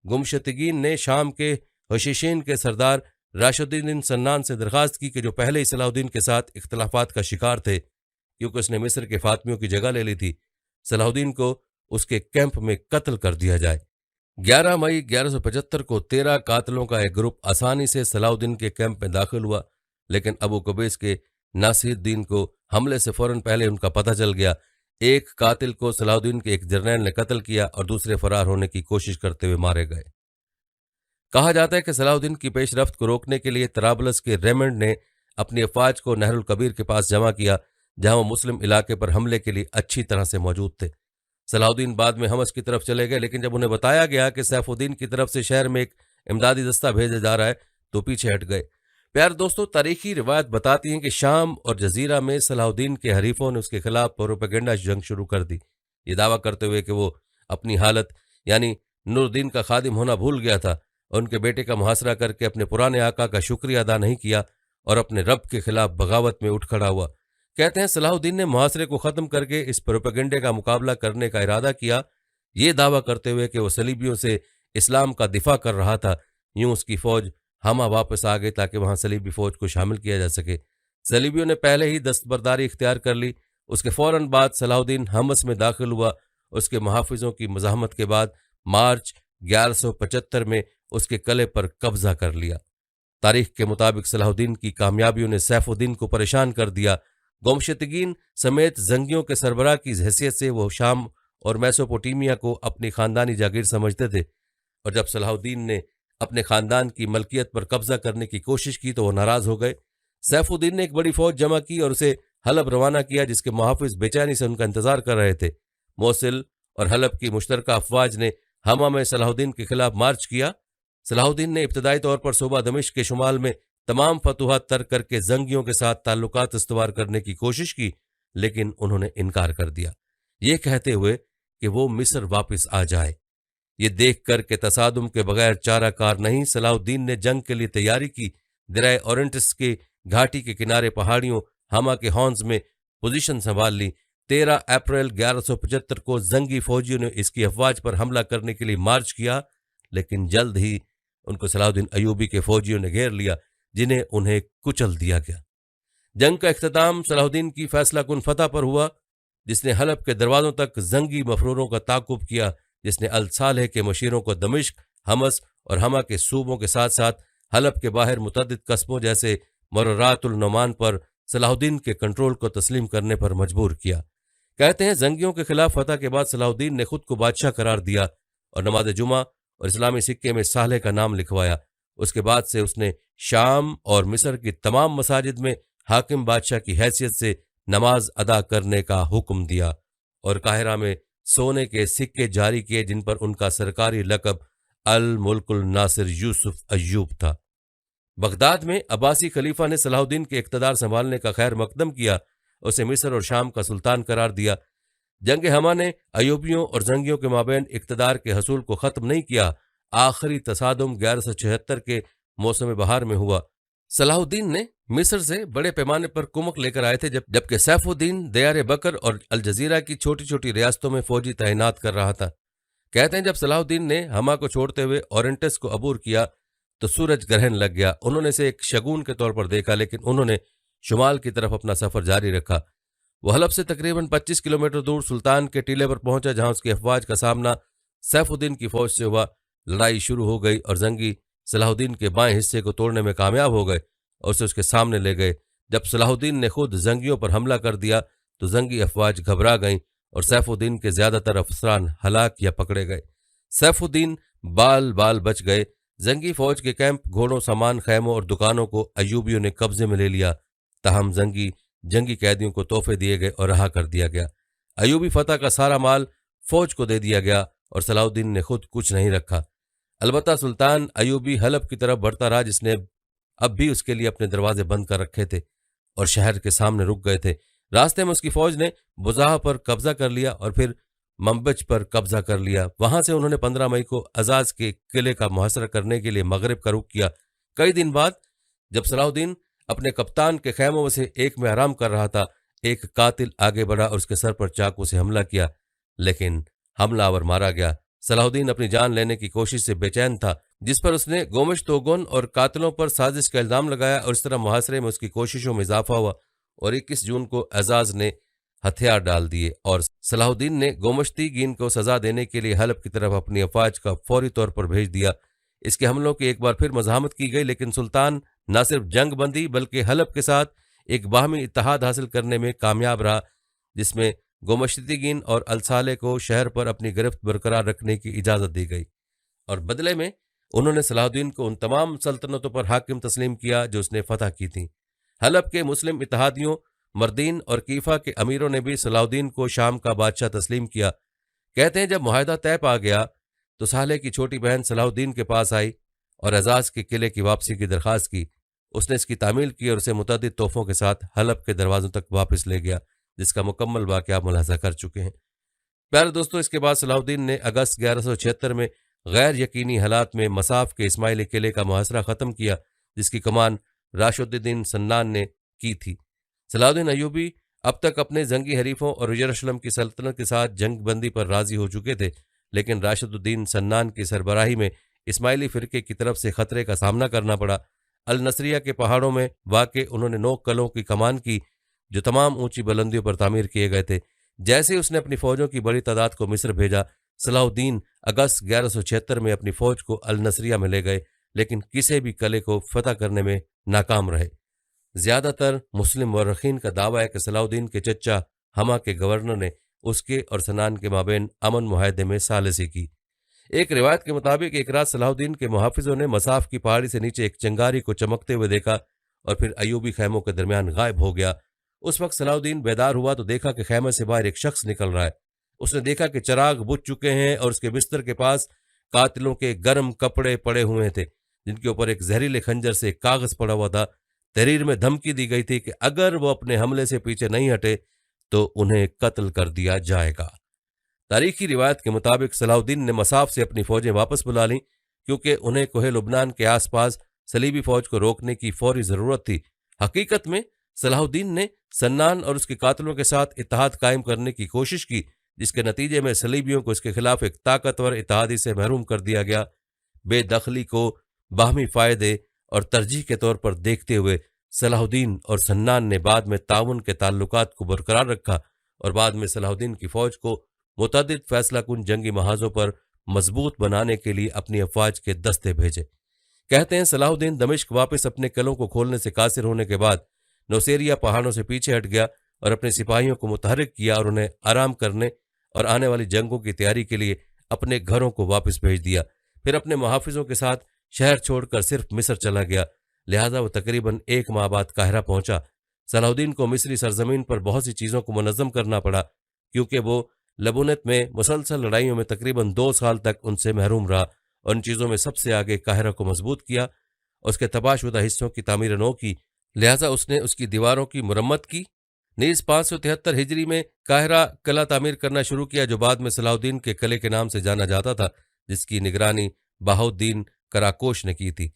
गुमशुतगीन ने शाम के हशीशीन के सरदार राशिदुद्दीन सन्नान से दरख्वास्त की कि जो पहले ही सलाउद्दीन के साथ इख्तलाफात का शिकार थे, क्योंकि उसने मिस्र के फातमियों की जगह ले ली थी, सलाउद्दीन को उसके कैंप में कत्ल कर दिया जाए। 11 मई 1175 को 13 कातलों का एक ग्रुप आसानी से सलाउद्दीन के कैंप में दाखिल हुआ, लेकिन अबू कुबैस के नासिरुद्दीन को हमले से फौरन पहले उनका पता चल गया। एक कातिल को सलाउद्दीन के एक जर्नैल ने कत्ल किया और दूसरे फरार होने की कोशिश करते हुए मारे गए। कहा जाता है कि सलाउद्दीन की पेशरफ्त को रोकने के लिए तराबलस के रेमंड ने अपनी अफवाज को नहरुल कबीर के पास जमा किया, जहां वो मुस्लिम इलाके पर हमले के लिए अच्छी तरह से मौजूद थे। सलाउद्दीन बाद में हमस की तरफ चले गए, लेकिन जब उन्हें बताया गया कि सैफुद्दीन की तरफ से शहर में एक इमदादी दस्ता भेजा जा रहा है तो पीछे हट गए। प्यार दोस्तों, तारीखी रिवायत बताती हैं कि शाम और जजीरा में सलाउद्दीन के हरीफों ने उसके खिलाफ प्रोपेगेंडा जंग शुरू कर दी, ये दावा करते हुए कि वो अपनी हालत यानी नूरुद्दीन का खादिम होना भूल गया था और उनके बेटे का मुहासरा करके अपने पुराने आका का शुक्रिया अदा नहीं किया और अपने रब के खिलाफ बगावत में उठ खड़ा हुआ। कहते हैं सलाहुद्दीन ने मुहासरे को ख़त्म करके इस प्रोपेगेंडे का मुकाबला करने का इरादा किया, ये दावा करते हुए कि वो सलीबियों से इस्लाम का दिफा कर रहा था। यूं उसकी फौज हमा वापस आ गई ताकि वहां सलीबी फौज को शामिल किया जा सके। सलीबियों ने पहले ही दस्तबरदारी इख्तियार कर ली। उसके फौरन बाद सलाहुद्दीन हमस में दाखिल हुआ। उसके मुहाफिजों की मज़ाहमत के बाद मार्च 1175 में उसके किले पर कब्जा कर लिया। तारीख के मुताबिक सलाहुद्दीन की कामयाबियों ने सैफुद्दीन को परेशान कर दिया। गुमशुतगीन समेत जंगियों के सरबराह की हैसियत से वो शाम और मेसोपोटामिया को अपनी खानदानी जागीर समझते थे, और जब सलाहुद्दीन ने अपने खानदान की मलकियत पर कब्जा करने की कोशिश की तो वो नाराज हो गए। सैफुद्दीन ने एक बड़ी फौज जमा की और उसे हलब रवाना किया, जिसके मुहाफिज बेचैनी से उनका इंतजार कर रहे थे। मोसिल और हलब की मुश्तरका अफवाज ने हमा में सलाहुद्दीन के खिलाफ मार्च किया। सलाहुद्दीन ने इब्तदाई तौर पर सूबा दमिश्क के शुमाल में तमाम फतूहात तर्क करके जंगियों के साथ ताल्लुकात इस्तवार करने की कोशिश की, लेकिन उन्होंने इनकार कर दिया, ये कहते हुए कि वो मिस्र वापस आ जाए। ये देख कर के तसादुम के बगैर चारा कार नहीं, सलाहुद्दीन ने जंग के लिए तैयारी की। दरिया ओरेंटस के घाटी के किनारे पहाड़ियों हमा के हॉर्न्स में पोजीशन संभाल ली। 13 अप्रैल 1175 को जंगी फौजियों ने इसकी अफवाज पर हमला करने के लिए मार्च किया, लेकिन जल्द ही उनको सलाहुद्दीन अयूबी के फौजियों ने घेर लिया, जिन्हें उन्हें कुचल दिया गया। जंग का इख्तिताम सलाहुद्दीन की फैसला कुन फतह पर हुआ, जिसने हलब के दरवाजों तक जंगी मफरूरों का ताकुब किया, जिसने अल सालेह के मशीरों को दमिश्क, हमस और हमा के सूबों के साथ साथ हलब के बाहर मुतअद्दिद कस्बों जैसे मर्रातुल नोमान पर सलाहुद्दीन के कंट्रोल को तस्लीम करने पर मजबूर किया। कहते हैं जंगियों के खिलाफ फतह के बाद सलाहुद्दीन ने खुद को बादशाह करार दिया और नमाज जुमा और इस्लामी सिक्के में सालेह का नाम लिखवाया। उसके बाद से उसने शाम और मिस्र की तमाम मसाजिद में हाकिम बादशाह की हैसियत से नमाज अदा करने का हुक्म दिया और काहिरा में सोने के सिक्के जारी किए जिन पर उनका सरकारी लकब अल मुल्कुल नासिर यूसुफ अय्यूब था। बगदाद में अब्बासी खलीफा ने सलाहुद्दीन के इक़्तिदार संभालने का खैर मकदम किया, उसे मिस्र और शाम का सुल्तान करार दिया। जंग हमा ने अयूबियों और जंगियों के माबैन इक़्तिदार के हसूल को ख़त्म नहीं किया। आखिरी तसादुम 1176 के मौसम बहार में हुआ। सलाहुद्दीन ने मिस्र से बड़े पैमाने पर कुमक लेकर आए थे, जबकि सैफुद्दीन दयार बकर और अल जजीरा की छोटी छोटी रियासतों में फौजी तैनात कर रहा था। कहते हैं जब सलाहुद्दीन ने हमा को छोड़ते हुए ओरेंटस को अबूर किया तो सूरज ग्रहण लग गया। उन्होंने इसे एक शगुन के तौर पर देखा, लेकिन उन्होंने शुमाल की तरफ अपना सफर जारी रखा। वह हलब से तकरीबन 25 किलोमीटर दूर सुल्तान के टीले पर पहुंचा, जहां उसकी अफवाज का सामना सैफुद्दीन की फौज से हुआ। लड़ाई शुरू हो गई और जंगी सलाहुद्दीन के बाएं हिस्से को तोड़ने में कामयाब हो गए और उसे उसके सामने ले गए। जब सलाहुद्दीन ने खुद जंगियों पर हमला कर दिया तो जंगी अफवाज घबरा गईं और सैफुद्दीन के ज्यादातर अफसरान हलाक या पकड़े गए। सैफुद्दीन बाल बाल बच गए। जंगी फौज के कैंप, घोड़ों, सामान, खैमों और दुकानों को अयूबियों ने कब्जे में ले लिया। तहम जंगी कैदियों को तोहफे दिए गए और रहा कर दिया गया। अयूबी फतह का सारा माल फौज को दे दिया गया और सलाहुद्दीन ने खुद कुछ नहीं रखा। अलबत्ता सुल्तान अयूबी हलब की तरफ बढ़ता रहा, जिसने अब भी उसके लिए अपने दरवाजे बंद कर रखे थे और शहर के सामने रुक गए थे। रास्ते में उसकी फौज ने बुजाह पर कब्जा कर लिया और फिर मंबज पर कब्जा कर लिया। वहां से उन्होंने 15 मई को अजाज के किले का मुहसरा करने के लिए मगरिब का रुख किया। कई दिन बाद जब सलाहुद्दीन अपने कप्तान के खैमों में से एक में आराम कर रहा था, एक कातिल आगे बढ़ा और उसके सर पर चाकू से हमला किया, लेकिन हमलावर मारा गया। सलाहुद्दीन अपनी जान लेने की कोशिश से बेचैन था, जिस पर उसने गोमश तोगुन और कातिलों पर साजिश का इल्जाम लगाया और इस तरह मुहासरे में उसकी कोशिशों में इजाफा हुआ और 21 जून को एजाज ने हथियार डाल दिए और सलाहुद्दीन ने गोमश्तीगीन को सजा देने के लिए हलब की तरफ अपनी अफवाज का फौरी तौर पर भेज दिया। इसके हमलों की एक बार फिर मज़ाहमत की गई, लेकिन सुल्तान न सिर्फ जंग बंदी बल्कि हलब के साथ एक बाहमी इत्तेहाद हासिल करने में कामयाब रहा, जिसमें गोमश्तीगीन और अलसाले को शहर पर अपनी गिरफ्त बरकरार रखने की इजाज़त दी गई और बदले में उन्होंने सलाहुद्दीन को उन तमाम सल्तनतों पर हाकिम तस्लीम किया जो उसने फतह की थी। हलब के मुस्लिम इत्तेहादियों, मर्दीन और कीफा के अमीरों ने भी सलाहुद्दीन को शाम का बादशाह तस्लीम किया। कहते हैं जब मुआहदा तय पा गया तो सालेह की छोटी बहन सलाहुद्दीन के पास आई और एजाज के किले की वापसी की दरख्वास्त की। उसने इसकी तामील की और उसे मुतअद्दिद तोहफों के साथ हलब के दरवाजों तक वापस ले गया, जिसका मुकम्मल वाक़या आप मुलाहजा कर चुके हैं। प्यारे दोस्तों, इसके बाद सलाहुद्दीन ने अगस्त 1176 में गैर यकीनी हालात में मसाफ के इस्माइली किले का मुहासरा ख़त्म किया, जिसकी कमान राशिदुद्दीन सन्नान ने की थी। सलाहुद्दीन अयूबी अब तक अपने जंगी हरीफों और यरूशलेम की सल्तनत के साथ जंग बंदी पर राजी हो चुके थे, लेकिन राशिदुद्दीन सन्नान की सरबराही में इस्माइली फ़िरके की तरफ से खतरे का सामना करना पड़ा। अल नसरिया के पहाड़ों में वाक़े उन्होंने 9 कलों की कमान की, जो तमाम ऊंची बुलंदियों पर तामीर किए गए थे। जैसे ही उसने अपनी फ़ौजों की बड़ी तादाद को मिस्र भेजा, सलाहुद्दीन अगस्त 1176 में अपनी फ़ौज को अल नसरिया में ले गए, लेकिन किसी भी किले को फतह करने में नाकाम रहे। ज़्यादातर मुस्लिम मौरखीन का दावा है कि सलाहुद्दीन के चचा हमा के गवर्नर ने उसके और सनान के माबेन अमन मुआहदे में सालिसी की। एक रिवायत के मुताबिक एक रात सलाहुद्दीन के मुहाफिजों ने मसाफ की पहाड़ी से नीचे एक चंगारी को चमकते हुए देखा और फिर अयूबी खैमों के दरमियान गायब हो गया। उस वक्त सलाहुद्दीन बेदार हुआ तो देखा कि खैमे से बाहर एक शख्स निकल रहा है। उसने देखा कि चिराग बुझ चुके हैं और उसके बिस्तर के पास कातिलों के गर्म कपड़े पड़े हुए थे, जिनके ऊपर एक जहरीले खंजर से एक कागज पड़ा हुआ था। तहरीर में धमकी दी गई थी कि अगर वो अपने हमले से पीछे नहीं हटे तो उन्हें कत्ल कर दिया जाएगा। तारीखी रिवायत के मुताबिक सलाहुद्दीन ने मसाफ से अपनी फौजें वापस बुला लीं, क्योंकि उन्हें कोहे लुबनान के आसपास सलीबी फौज को रोकने की फौरी जरूरत थी। हकीकत में सलाहुद्दीन ने सन्नान और उसके कातिलों के साथ इत्तेहाद कायम करने की कोशिश की, जिसके नतीजे में सलीबियों को इसके खिलाफ एक ताकतवर इत्तेहादी से महरूम कर दिया गया। बेदखली को बाहमी फायदे और तरजीह के तौर पर देखते हुए सलाहुद्दीन और सन्नान ने बाद में ताउन के ताल्लुकात को बरकरार रखा और बाद में सलाहुद्दीन की फौज को मुतअद्दिद फैसलाकुन जंगी महाजों पर मजबूत बनाने के लिए अपनी अफवाज के दस्ते भेजे। कहते हैं सलाहुद्दीन दमिश्क वापस अपने किलों को खोलने से कासिर होने के बाद नौसेरिया पहाड़ों से पीछे हट गया और अपने सिपाहियों को मुतहरिक किया और उन्हें आराम करने और आने वाली जंगों की तैयारी के लिए अपने घरों को वापस भेज दिया। फिर अपने मुहाफिजों के साथ शहर छोड़कर सिर्फ मिस्र चला गया। लिहाजा वो तकरीबन 1 माह बाद काहिरा पहुंचा। सलाहुद्दीन को मिस्री सरजमीन पर बहुत सी चीज़ों को मुनज़्ज़म करना पड़ा, क्योंकि वो लबूनत में मुसलसल लड़ाइयों में तकरीबन 2 साल तक उनसे महरूम रहा और उन चीज़ों में सबसे आगे काहिरा को मजबूत किया, उसके तबाहशुदा हिस्सों की तामीर नौ की। लिहाजा उसने उसकी दीवारों की मुरम्मत की। नीज़ 573 हिजरी में काहिरा किला तामीर करना शुरू किया, जो बाद में सलाहुद्दीन के किले के नाम से जाना जाता था, जिसकी निगरानी बहाउद्दीन कराकोश ने की थी।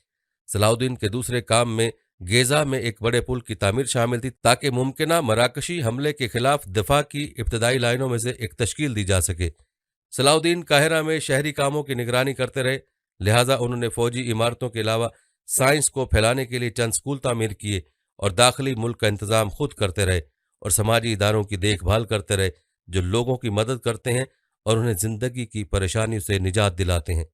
सलाहुद्दीन के दूसरे काम में गेजा में एक बड़े पुल की तामीर शामिल थी, ताकि मुमकिना मराकशी हमले के खिलाफ दिफा की इब्तदाई लाइनों में से एक तश्कील दी जा सके। सलाहुद्दीन काहिरा में शहरी कामों की निगरानी करते रहे, लिहाजा उन्होंने फौजी इमारतों के अलावा साइंस को फैलाने के लिए चंद स्कूल तामीर किए और दाखिली मुल्क का इंतजाम खुद करते रहे और समाजी इदारों की देखभाल करते रहे, जो लोगों की मदद करते हैं और उन्हें जिंदगी की परेशानियों से निजात दिलाते हैं।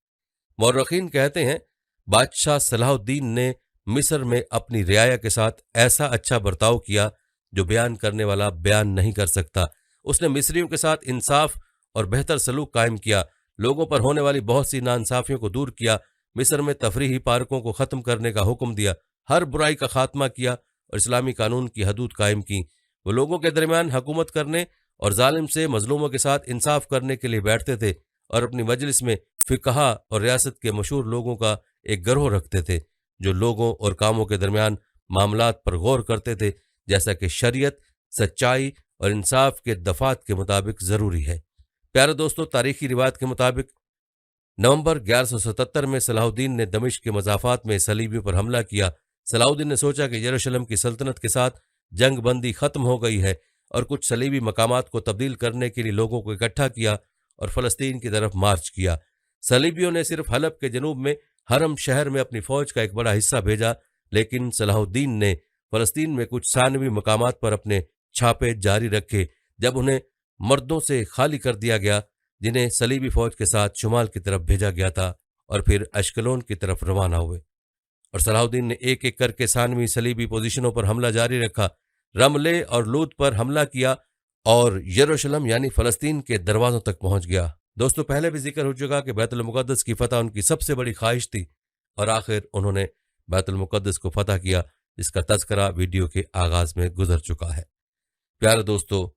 मौर्रखीन कहते हैं बादशाह सलाहुद्दीन ने मिस्र में अपनी रियाया के साथ ऐसा अच्छा बर्ताव किया जो बयान करने वाला बयान नहीं कर सकता। उसने मिस्रियों के साथ इंसाफ और बेहतर सलूक कायम किया, लोगों पर होने वाली बहुत सी नाइंसाफियों को दूर किया, मिस्र में तफरीही पार्कों को ख़त्म करने का हुक्म दिया, हर बुराई का खात्मा किया और इस्लामी कानून की हदूद कायम की। वो लोगों के दरमियान हुकूमत करने और जालिम से मजलूमों के साथ इंसाफ करने के लिए बैठते थे और अपनी मजलिस में फिकहा और रियासत के मशहूर लोगों का एक गिरोह रखते थे, जो लोगों और कामों के दरमियान मामलात पर गौर करते थे, जैसा कि शरीयत, सच्चाई और इंसाफ के दफात के मुताबिक ज़रूरी है। प्यारे दोस्तों, तारीखी रिवायत के मुताबिक नवंबर 1177 में सलाहुद्दीन ने दमिश्क के मज़ाफ़ात में सलीबियों पर हमला किया। सलाहुद्दीन ने सोचा कि यरूशलेम की सल्तनत के साथ जंग बंदी ख़त्म हो गई है और कुछ सलीबी मकामात को तब्दील करने के लिए लोगों को इकट्ठा किया और फ़लस्तीन की तरफ मार्च किया। सलीबियों ने सिर्फ हलब के जनूब में हरम शहर में अपनी फ़ौज का एक बड़ा हिस्सा भेजा, लेकिन सलाहुद्दीन ने फ़लस्तीन में कुछ सानवी मकामात पर अपने छापे जारी रखे। जब उन्हें मर्दों से खाली कर दिया गया, जिन्हें सलीबी फ़ौज के साथ शुमाल की तरफ भेजा गया था, और फिर अश्कलोन की तरफ रवाना हुए और सलाहुद्दीन ने एक एक करके सानवी सलीबी पोजीशनों पर हमला जारी रखा। रमले और लूद पर हमला किया और यरूशलेम यानी फ़लस्तीन के दरवाज़ों तक पहुंच गया। दोस्तों, पहले भी जिक्र हो चुका कि बैतुल मुक़द्दस की फ़तह उनकी सबसे बड़ी ख्वाहिश थी और आखिर उन्होंने बैतुल मुक़द्दस को फ़तह किया, जिसका तज़किरा वीडियो के आगाज़ में गुजर चुका है। प्यारे दोस्तों,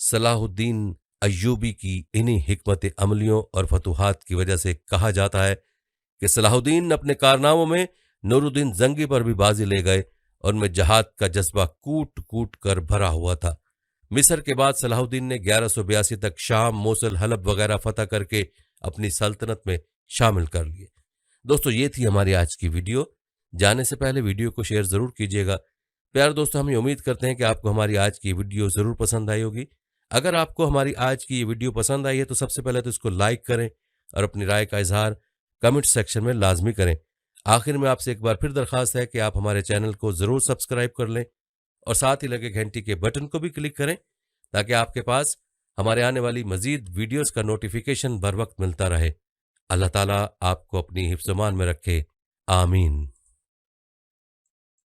सलाहुद्दीन अय्यूबी की इन्हीं हिकमत अमलियों और फतूहात की वजह से कहा जाता है कि सलाहुद्दीन अपने कारनामों में नूरुद्दीन जंगी पर भी बाजी ले गए और उनमें जहाद का जज्बा कूट कूट कर भरा हुआ था। मिस्र के बाद सलाहुद्दीन ने 1182 तक शाम, मोसल, हलब वगैरह फतह करके अपनी सल्तनत में शामिल कर लिए। दोस्तों, ये थी हमारी आज की वीडियो। जाने से पहले वीडियो को शेयर ज़रूर कीजिएगा। प्यारे दोस्तों, हम ये उम्मीद करते हैं कि आपको हमारी आज की वीडियो ज़रूर पसंद आई होगी। अगर आपको हमारी आज की ये वीडियो पसंद आई है तो सबसे पहले तो इसको लाइक करें और अपनी राय का इजहार कमेंट सेक्शन में लाजमी करें। आखिर में आपसे एक बार फिर दरख्वास्त है कि आप हमारे चैनल को ज़रूर सब्सक्राइब कर लें और साथ ही लगे घंटी के बटन को भी क्लिक करें, ताकि आपके पास हमारे आने वाली मज़ीद वीडियोज़ का नोटिफिकेशन बर वक्त मिलता रहे। अल्लाह ताला आपको अपनी हिफ्ज़-ओ-मान में रखे। आमीन।